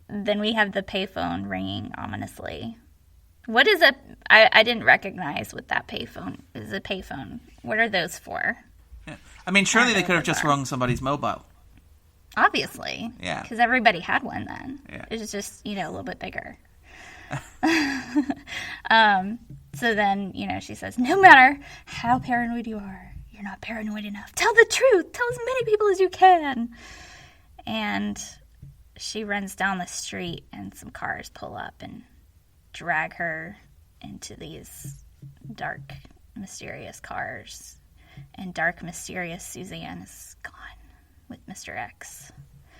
then we have the payphone ringing ominously. What is I didn't recognize what that payphone is. A payphone. What are those for? Yeah. I mean, surely they could have just rung somebody's mobile. Obviously. Yeah. Because everybody had one then. Yeah. It was just, a little bit bigger. So then, she says, no matter how paranoid you are, you're not paranoid enough. Tell the truth. Tell as many people as you can. And she runs down the street and some cars pull up and drag her into these dark, mysterious cars. And dark, mysterious Suzanne is gone with Mr. X.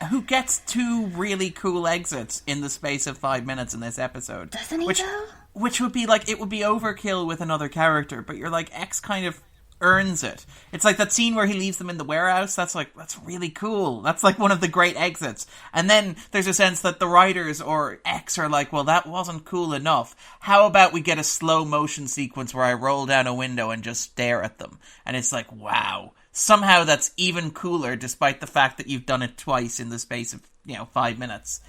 Who gets 2 really cool exits in the space of 5 minutes in this episode. Doesn't he, though? Which would be it would be overkill with another character, but you're like, X kind of earns it. It's like that scene where he leaves them in the warehouse. That's really cool. That's one of the great exits. And then there's a sense that the writers or X are like, well, that wasn't cool enough. How about we get a slow motion sequence where I roll down a window and just stare at them? And it's like, wow. Somehow that's even cooler, despite the fact that you've done it twice in the space of 5 minutes.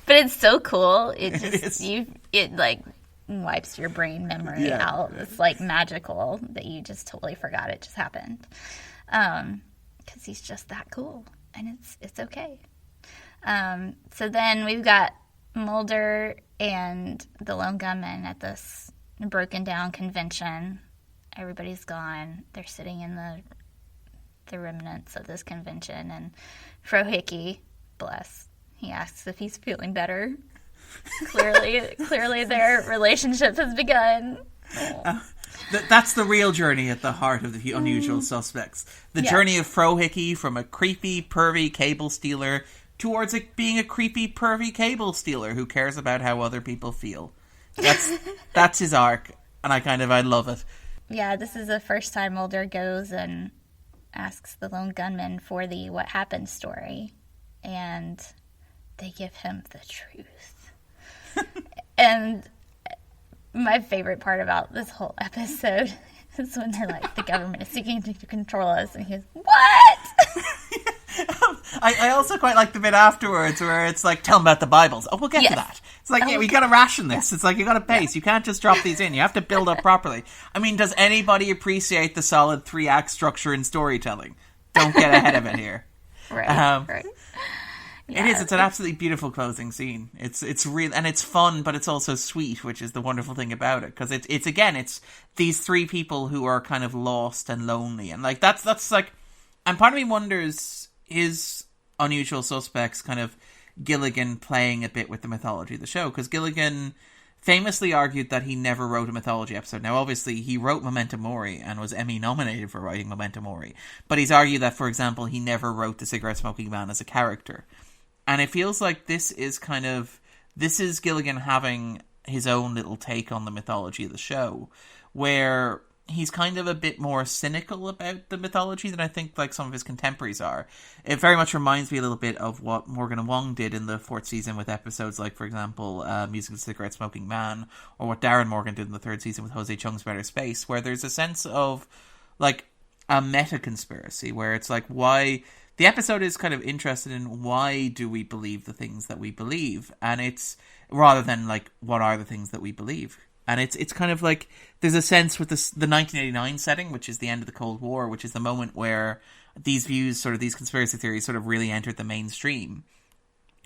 But it's so cool. It wipes your brain memory out. It's magical that you just totally forgot it just happened. Because he's just that cool, and it's okay. So then we've got Mulder and the Lone Gunman at this broken down convention. Everybody's gone. They're sitting in the remnants of this convention, and Frohickey, bless, he asks if he's feeling better. Clearly their relationship has begun. That's the real journey at the heart of the Unusual Suspects. The journey of Frohickey from a creepy, pervy cable stealer towards being a creepy, pervy cable stealer who cares about how other people feel. That's his arc, and I love it. Yeah, this is the first time Mulder goes and asks the Lone Gunman for the what happened story, and they give him the truth. And my favorite part about this whole episode is when they're like, the government is seeking to control us, and he goes, what? I also quite like the bit afterwards where it's like, tell them about the Bibles. Oh, we'll get to that. It's like, we got to ration this. It's like, you got to pace. You can't just drop these in. You have to build up properly. I mean, does anybody appreciate the solid 3-act structure in storytelling? Don't get ahead of it here. Right. It is. It's an absolutely beautiful closing scene. It's real, and it's fun, but it's also sweet, which is the wonderful thing about it. Because it's these 3 people who are kind of lost and lonely, and that's like, and part of me wonders, is Unusual Suspects kind of Gilligan playing a bit with the mythology of the show? Because Gilligan famously argued that he never wrote a mythology episode. Now, obviously, he wrote Memento Mori and was Emmy nominated for writing Memento Mori, but he's argued that, for example, he never wrote the cigarette-smoking man as a character. And it feels like this is Gilligan having his own little take on the mythology of the show, where he's kind of a bit more cynical about the mythology than I think some of his contemporaries are. It very much reminds me a little bit of what Morgan and Wong did in the 4th season with episodes like, for example, Music of the Cigarette Smoking Man, or what Darren Morgan did in the 3rd season with Jose Chung's Better Space, where there's a sense of a meta-conspiracy, where it's like, why... The episode is kind of interested in why do we believe the things that we believe, and it's rather than what are the things that we believe. And it's kind of like there's a sense with the 1989 setting, which is the end of the Cold War, which is the moment where these views, sort of these conspiracy theories, sort of really entered the mainstream.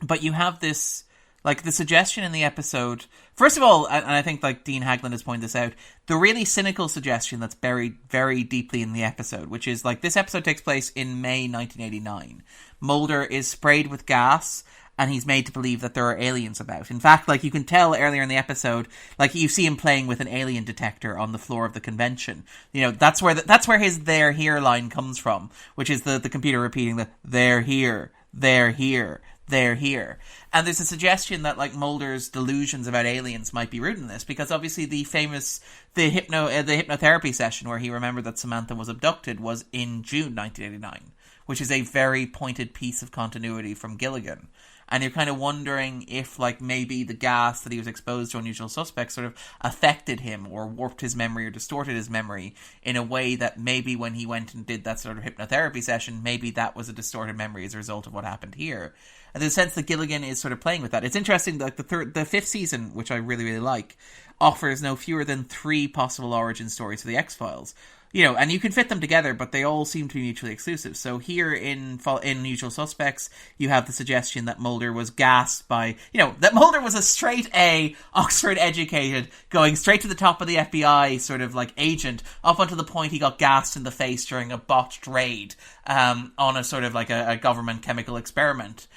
But you have this, the suggestion in the episode. First of all, and I think Dean Haglund has pointed this out, the really cynical suggestion that's buried very deeply in the episode, which is this episode takes place in May 1989. Mulder is sprayed with gas, and he's made to believe that there are aliens about. In fact, you can tell earlier in the episode, you see him playing with an alien detector on the floor of the convention. That's where his "they're here" line comes from, which is the computer repeating the "they're here, they're here, they're here." And there's a suggestion that Mulder's delusions about aliens might be rooted in this, because obviously the hypnotherapy session where he remembered that Samantha was abducted was in June 1989. which is a very pointed piece of continuity from Gilligan. And you're kind of wondering if, like, maybe the gas that he was exposed to on Usual Suspects sort of affected him or warped his memory or distorted his memory in a way that maybe when he went and did that sort of hypnotherapy session, maybe that was a distorted memory as a result of what happened here. And there's a sense that Gilligan is sort of playing with that. It's interesting that the fifth season, which I really, really like, offers no fewer than 3 possible origin stories for the X-Files. You know, and you can fit them together, but they all seem to be mutually exclusive. So here in Usual Suspects, you have the suggestion that Mulder was gassed by, you know, that Mulder was a straight A, Oxford educated, going straight to the top of the FBI sort of like agent, up until the point he got gassed in the face during a botched raid on a sort of like a government chemical experiment.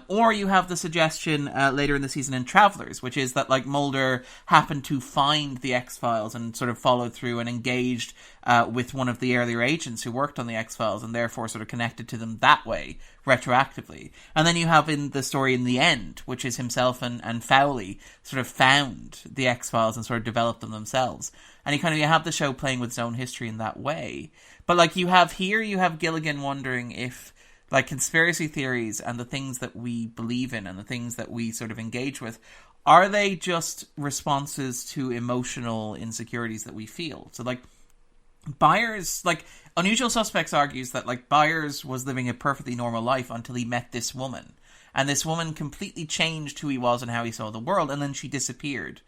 Or you have the suggestion later in the season in Travelers, which is that like Mulder happened to find the X-Files and sort of followed through and engaged with one of the earlier agents who worked on the X-Files and therefore sort of connected to them that way, retroactively. And then you have in the story in the end, which is himself and Foley sort of found the X-Files and sort of developed them themselves. And you have the show playing with its own history in that way. But like you have Gilligan wondering if like conspiracy theories and the things that we believe in and the things that we sort of engage with, are they just responses to emotional insecurities that we feel? So like Byers, like Unusual Suspects argues that like Byers was living a perfectly normal life until he met this woman. And this woman completely changed who he was and how he saw the world, and then she disappeared.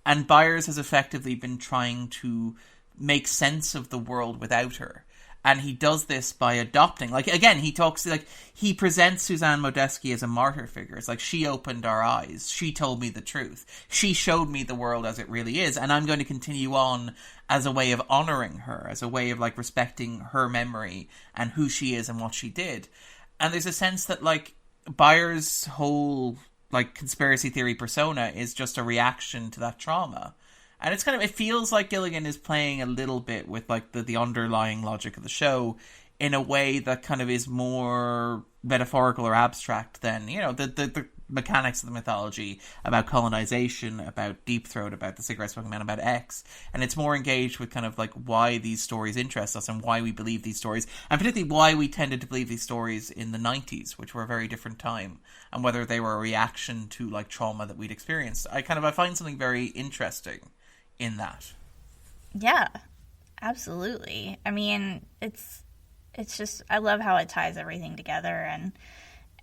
And Byers has effectively been trying to make sense of the world without her. And he does this by adopting, like, again, he presents Suzanne Modesky as a martyr figure. It's like, she opened our eyes. She told me the truth. She showed me the world as it really is. And I'm going to continue on as a way of honoring her, as a way of, like, respecting her memory and who she is and what she did. And there's a sense that, like, Byers' whole, like, conspiracy theory persona is just a reaction to that trauma. And it's it feels like Gilligan is playing a little bit with like the underlying logic of the show in a way that kind of is more metaphorical or abstract than, you know, the mechanics of the mythology about colonization, about Deep Throat, about the cigarette smoking man, about X. And it's more engaged with kind of like why these stories interest us and why we believe these stories, and particularly why we tended to believe these stories in the 90s, which were a very different time, and whether they were a reaction to like trauma that we'd experienced. I find something very interesting in that. Yeah, absolutely. I mean, it's just, I love how it ties everything together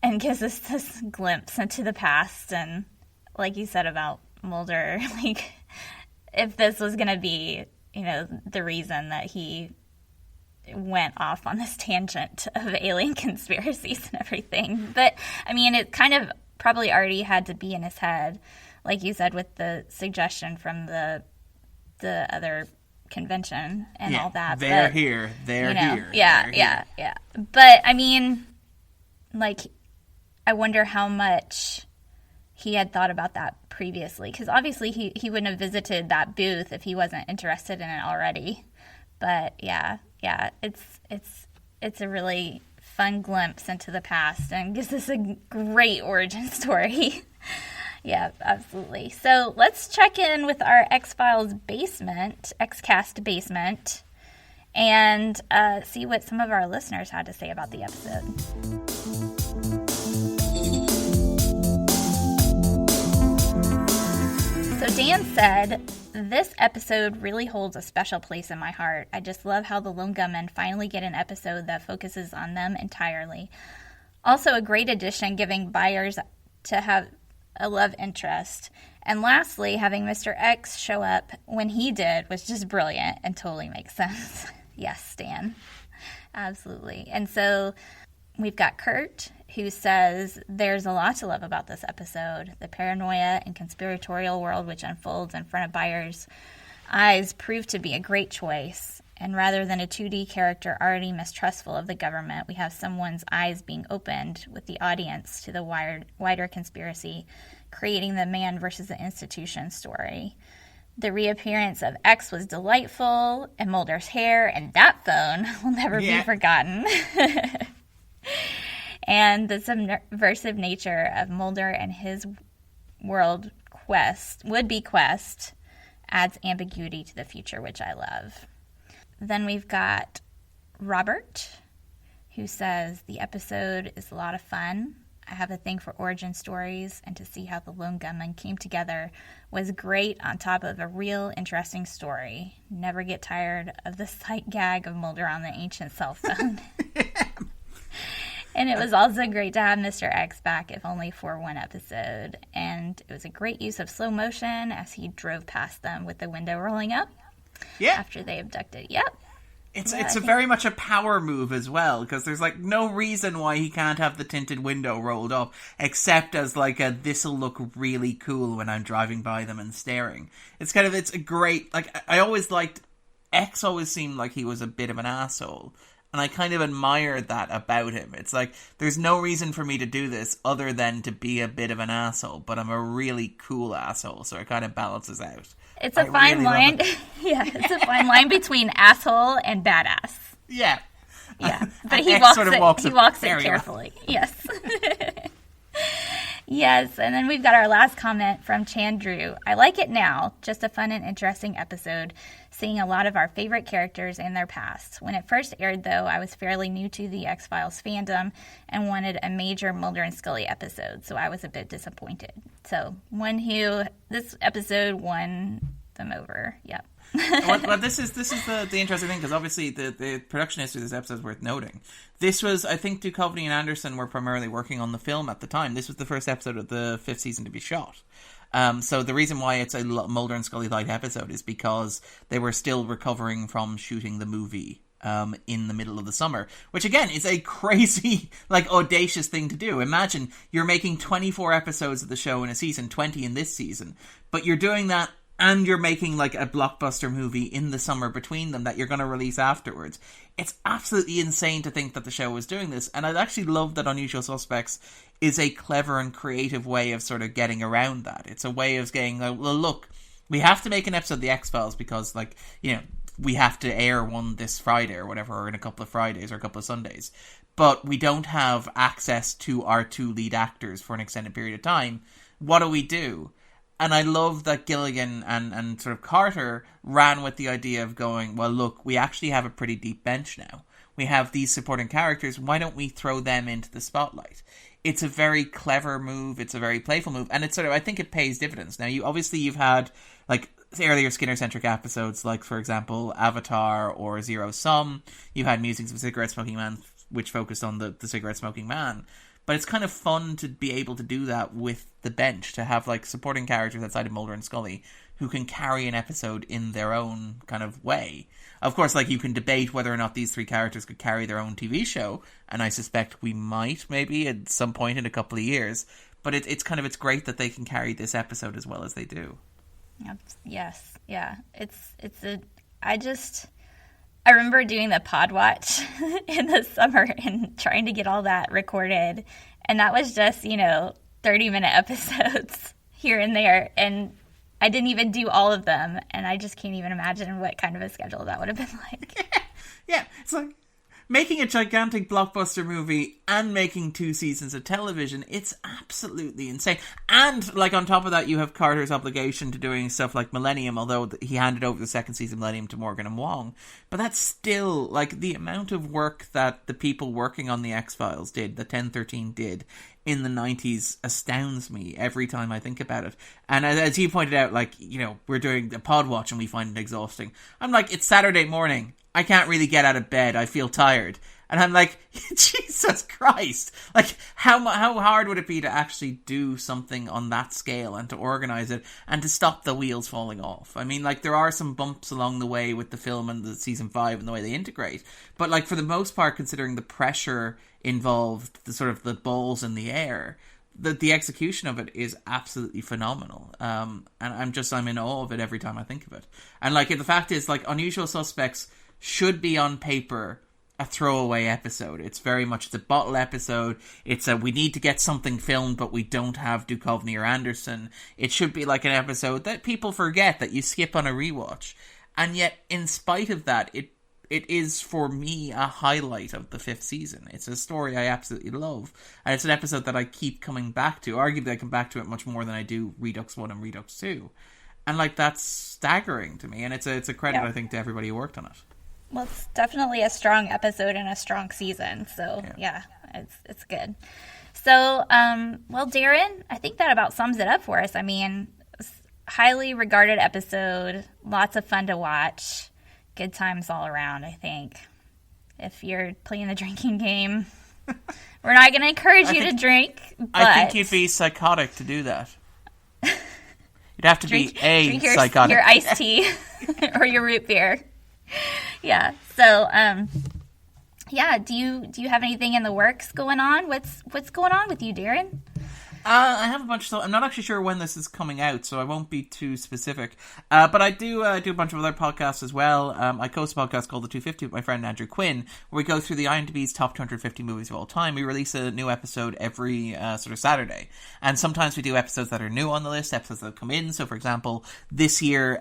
and gives us this glimpse into the past. And like you said about Mulder, like if this was going to be, you know, the reason that he went off on this tangent of alien conspiracies and everything. But I mean, it kind of probably already had to be in his head, like you said, with the suggestion from the other convention and all that. They're but, here. They're here. Yeah. But, I mean, like, I wonder how much he had thought about that previously. Because obviously he wouldn't have visited that booth if he wasn't interested in it already. But, yeah, it's a really fun glimpse into the past and gives us a great origin story. Yeah, absolutely. So let's check in with our X-Files basement, X-Cast basement, and see what some of our listeners had to say about the episode. So Dan said, "This episode really holds a special place in my heart. I just love how the Lone Gunmen finally get an episode that focuses on them entirely. Also a great addition giving Byers to have a love interest. And lastly, having Mr. X show up when he did was just brilliant and totally makes sense." Yes, Stan. Absolutely. And so we've got Kurt, who says, "There's a lot to love about this episode. The paranoia and conspiratorial world which unfolds in front of Byers' eyes proved to be a great choice. And rather than a 2D character already mistrustful of the government, we have someone's eyes being opened with the audience to the wider conspiracy, creating the man versus the institution story. The reappearance of X was delightful, and Mulder's hair and that phone will never be forgotten. And the subversive nature of Mulder and his would-be quest adds ambiguity to the future, which I love." Then we've got Robert, who says, the episode is a lot of fun. I have a thing for origin stories, and to see how the Lone Gunman came together was great on top of a real interesting story. Never get tired of the sight gag of Mulder on the ancient cell phone. And it was also great to have Mr. X back, if only for one episode. And it was a great use of slow motion as he drove past them with the window rolling up. Yeah. After they abducted. Yep. It's very much a power move as well, because there's like no reason why he can't have the tinted window rolled up, except as like this'll look really cool when I'm driving by them and staring. It's a great, like, I always liked, X always seemed like he was a bit of an asshole. And I kind of admired that about him. It's like, there's no reason for me to do this other than to be a bit of an asshole, but I'm a really cool asshole, so it kind of balances out. It's a fine line. It's a fine line between asshole and badass. Yeah. Yeah. But he walks it carefully. Well. Yes. Yes, and then we've got our last comment from Chandru. I like it now. Just a fun and interesting episode, seeing a lot of our favorite characters and their past. When it first aired, though, I was fairly new to the X-Files fandom and wanted a major Mulder and Scully episode, so I was a bit disappointed. So, this episode won them over. Yep. Well, this is the interesting thing, because obviously the production history of this episode is worth noting. This was, I think, Duchovny and Anderson were primarily working on the film at the time. This was the first episode of the 5th season to be shot. So the reason why it's a Mulder and Scully light episode is because they were still recovering from shooting the movie in the middle of the summer, which again is a crazy, like, audacious thing to do. Imagine you're making 24 episodes of the show in a season, 20 in this season, but you're doing that and you're making like a blockbuster movie in the summer between them that you're going to release afterwards. It's absolutely insane to think that the show was doing this, and I'd actually love that Unusual Suspects is a clever and creative way of sort of getting around that. It's a way of saying, well, look, we have to make an episode of The X-Files because, like, you know, we have to air one this Friday or whatever, or in a couple of Fridays or a couple of Sundays. But we don't have access to our 2 lead actors for an extended period of time. What do? And I love that Gilligan and sort of Carter ran with the idea of going, well, look, we actually have a pretty deep bench now. We have these supporting characters. Why don't we throw them into the spotlight? It's a very clever move. It's a very playful move. And it's sort of, I think it pays dividends. Now, you've had, like, earlier Skinner-centric episodes, like, for example, Avatar or Zero Sum. You had Musings of a Cigarette Smoking Man, which focused on the cigarette smoking man. But it's kind of fun to be able to do that with the bench, to have, like, supporting characters outside of Mulder and Scully who can carry an episode in their own kind of way. Of course, like, you can debate whether or not these 3 characters could carry their own TV show, and I suspect we might, maybe, at some point in a couple of years. But it's great that they can carry this episode as well as they do. Yes, yeah. I remember doing the pod watch in the summer and trying to get all that recorded. And that was just, 30-minute episodes here and there. And I didn't even do all of them. And I just can't even imagine what kind of a schedule that would have been like. Yeah, it's like making a gigantic blockbuster movie and making 2 seasons of television. It's absolutely insane. And, like, on top of that, you have Carter's obligation to doing stuff like Millennium, although he handed over the 2nd season of Millennium to Morgan and Wong. But that's still, like, the amount of work that the people working on the X-Files did, that 1013 did, in the 90s astounds me every time I think about it. And as you pointed out, like, we're doing a pod watch and we find it exhausting. I'm like, it's Saturday morning. I can't really get out of bed. I feel tired. And I'm like, Jesus Christ. Like, how hard would it be to actually do something on that scale and to organize it and to stop the wheels falling off? I mean, like, there are some bumps along the way with the film and the season 5 and the way they integrate. But, like, for the most part, considering the pressure involved, the sort of the balls in the air, the execution of it is absolutely phenomenal. And I'm in awe of it every time I think of it. And, like, the fact is, like, Unusual Suspects should be on paper a throwaway episode. It's very much the bottle episode. It's we need to get something filmed, but we don't have Duchovny or Anderson. It should be like an episode that people forget, that you skip on a rewatch. And yet, in spite of that, it is, for me, a highlight of the 5th season. It's a story I absolutely love. And it's an episode that I keep coming back to. Arguably, I come back to it much more than I do Redux 1 and Redux 2. And, like, that's staggering to me. And it's a credit, I think, to everybody who worked on it. Well, it's definitely a strong episode and a strong season. So, yeah it's good. So, well, Darren, I think that about sums it up for us. I mean, highly regarded episode, lots of fun to watch, good times all around, I think. If you're playing the drinking game, we're not going to encourage you to drink, but... I think you'd be psychotic to do that. You'd have to be psychotic. Your iced tea or your root beer. Yeah. So, yeah. Do you have anything in the works going on? What's going on with you, Darren? I have a bunch of stuff. I'm not actually sure when this is coming out, so I won't be too specific. But I do a bunch of other podcasts as well. I host a podcast called The 250 with my friend Andrew Quinn, where we go through the IMDb's top 250 movies of all time. We release a new episode every sort of Saturday. And sometimes we do episodes that are new on the list, episodes that come in. So, for example, this year,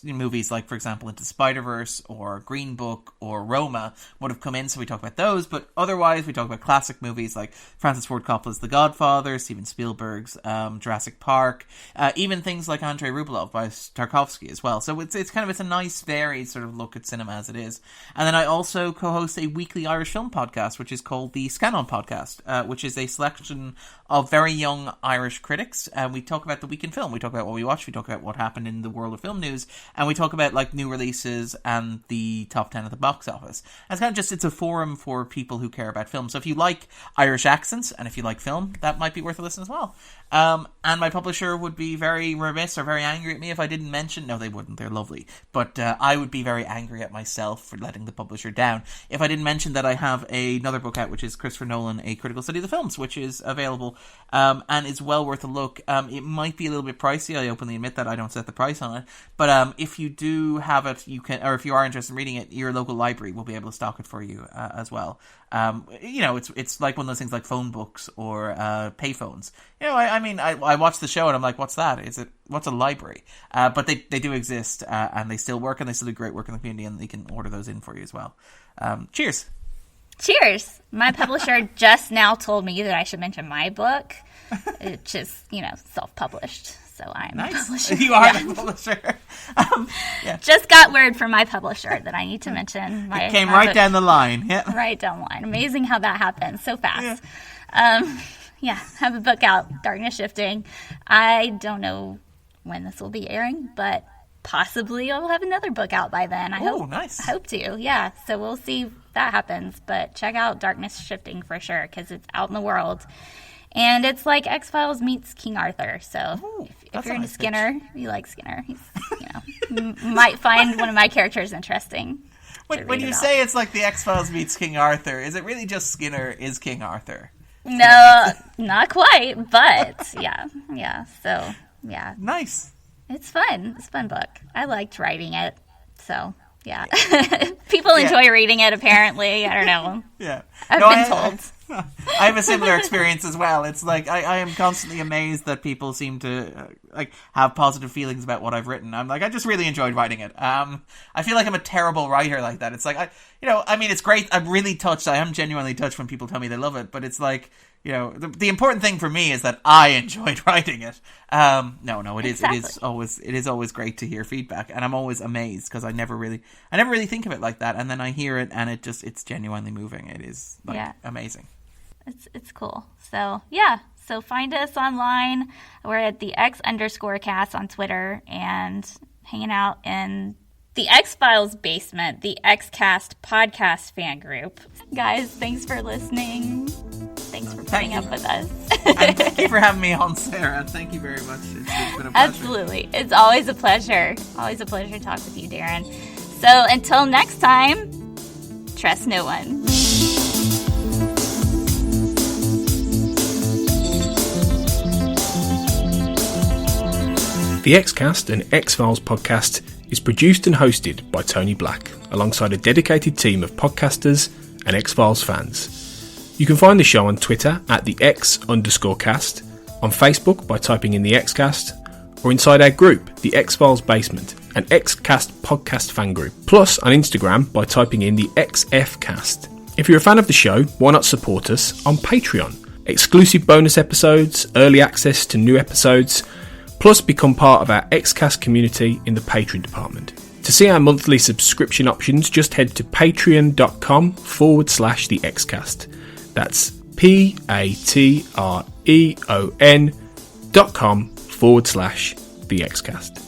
movies like, for example, Into Spider-Verse or Green Book or Roma would have come in, so we talk about those. But otherwise, we talk about classic movies like Francis Ford Coppola's The Godfather, Steven Spielberg's Jurassic Park, even things like Andrei Rublev by Tarkovsky as well. So it's a nice varied sort of look at cinema as it is. And then I also co-host a weekly Irish film podcast, which is called the Scanon Podcast, which is a selection of very young Irish critics. We talk about the week in film. We talk about what we watched. We talk about what happened in the world of film news, and we talk about like new releases and the top 10 at the box office. And it's a forum for people who care about film. So if you like Irish accents and if you like film, that might be worth a listen as well. And my publisher would be very remiss or very angry at me if I didn't mention... No, they wouldn't. They're lovely. But I would be very angry at myself for letting the publisher down if I didn't mention that I have another book out, which is Christopher Nolan, A Critical Study of the Films, which is available and is well worth a look. It might be a little bit pricey. I openly admit that I don't set the price on it. But if you do have it, you can, or if you are interested in reading it, your local library will be able to stock it for you as well. It's like one of those things like phone books or payphones. I watch the show and I'm like, what's that? What's a library? But they do exist, and they still work, and they still do great work in the community, and they can order those in for you as well. Cheers. Cheers. My publisher just now told me that I should mention my book, which is, self-published. So I am a publisher. You are the publisher. Just got word from my publisher that I need to mention my... It came right down the line. Yeah. Right down the line. Amazing how that happens so fast. Yeah. Have a book out, Darkness Shifting. I don't know when this will be airing, but possibly I'll have another book out by then. I hope to. Yeah. So we'll see if that happens. But check out Darkness Shifting for sure, because it's out in the world. And it's like X-Files meets King Arthur. So if you're into Skinner, you like Skinner. He's, might find one of my characters interesting. When you say it's like the X-Files meets King Arthur, is it really just Skinner is King Arthur? No, not quite, but yeah. So, yeah. Nice. It's fun. It's a fun book. I liked writing it. So, yeah. People enjoy reading it, apparently. I don't know. Yeah. I've been told. I have a similar experience as well. It's like I am constantly amazed that people seem to have positive feelings about what I've written. I'm like, I just really enjoyed writing it. I feel like I'm a terrible writer like that. It's like it's great. I'm really touched. I am genuinely touched when people tell me they love it. But it's like, the important thing for me is that I enjoyed writing it. It is always great to hear feedback, and I'm always amazed because I never really think of it like that, and then I hear it and it's genuinely moving. It is amazing. It's cool. So yeah. So find us online. We're at the X_cast on Twitter, and hanging out in the X-Files basement, the XCast podcast fan group. Guys, thanks for listening. Thanks for putting up with us. And thank you for having me on, Sarah. Thank you very much. It's been a pleasure. Absolutely. It's always a pleasure. Always a pleasure to talk with you, Darren. So until next time, trust no one. The XCast, an X-Files podcast, is produced and hosted by Tony Black, alongside a dedicated team of podcasters and X-Files fans. You can find the show on Twitter at the X_cast, on Facebook by typing in the XCast, or inside our group, the X-Files Basement, an XCast podcast fan group, plus on Instagram by typing in the XFcast. If you're a fan of the show, why not support us on Patreon? Exclusive bonus episodes, early access to new episodes, plus become part of our XCast community in the Patreon department. To see our monthly subscription options, just head to patreon.com/the Xcast. That's patreon.com/the Xcast.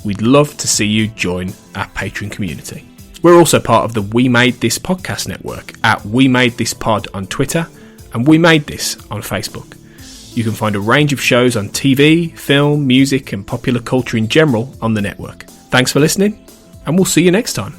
We'd love to see you join our Patreon community. We're also part of the We Made This podcast network at We Made This Pod on Twitter and We Made This on Facebook. You can find a range of shows on TV, film, music and popular culture in general on the network. Thanks for listening, and we'll see you next time.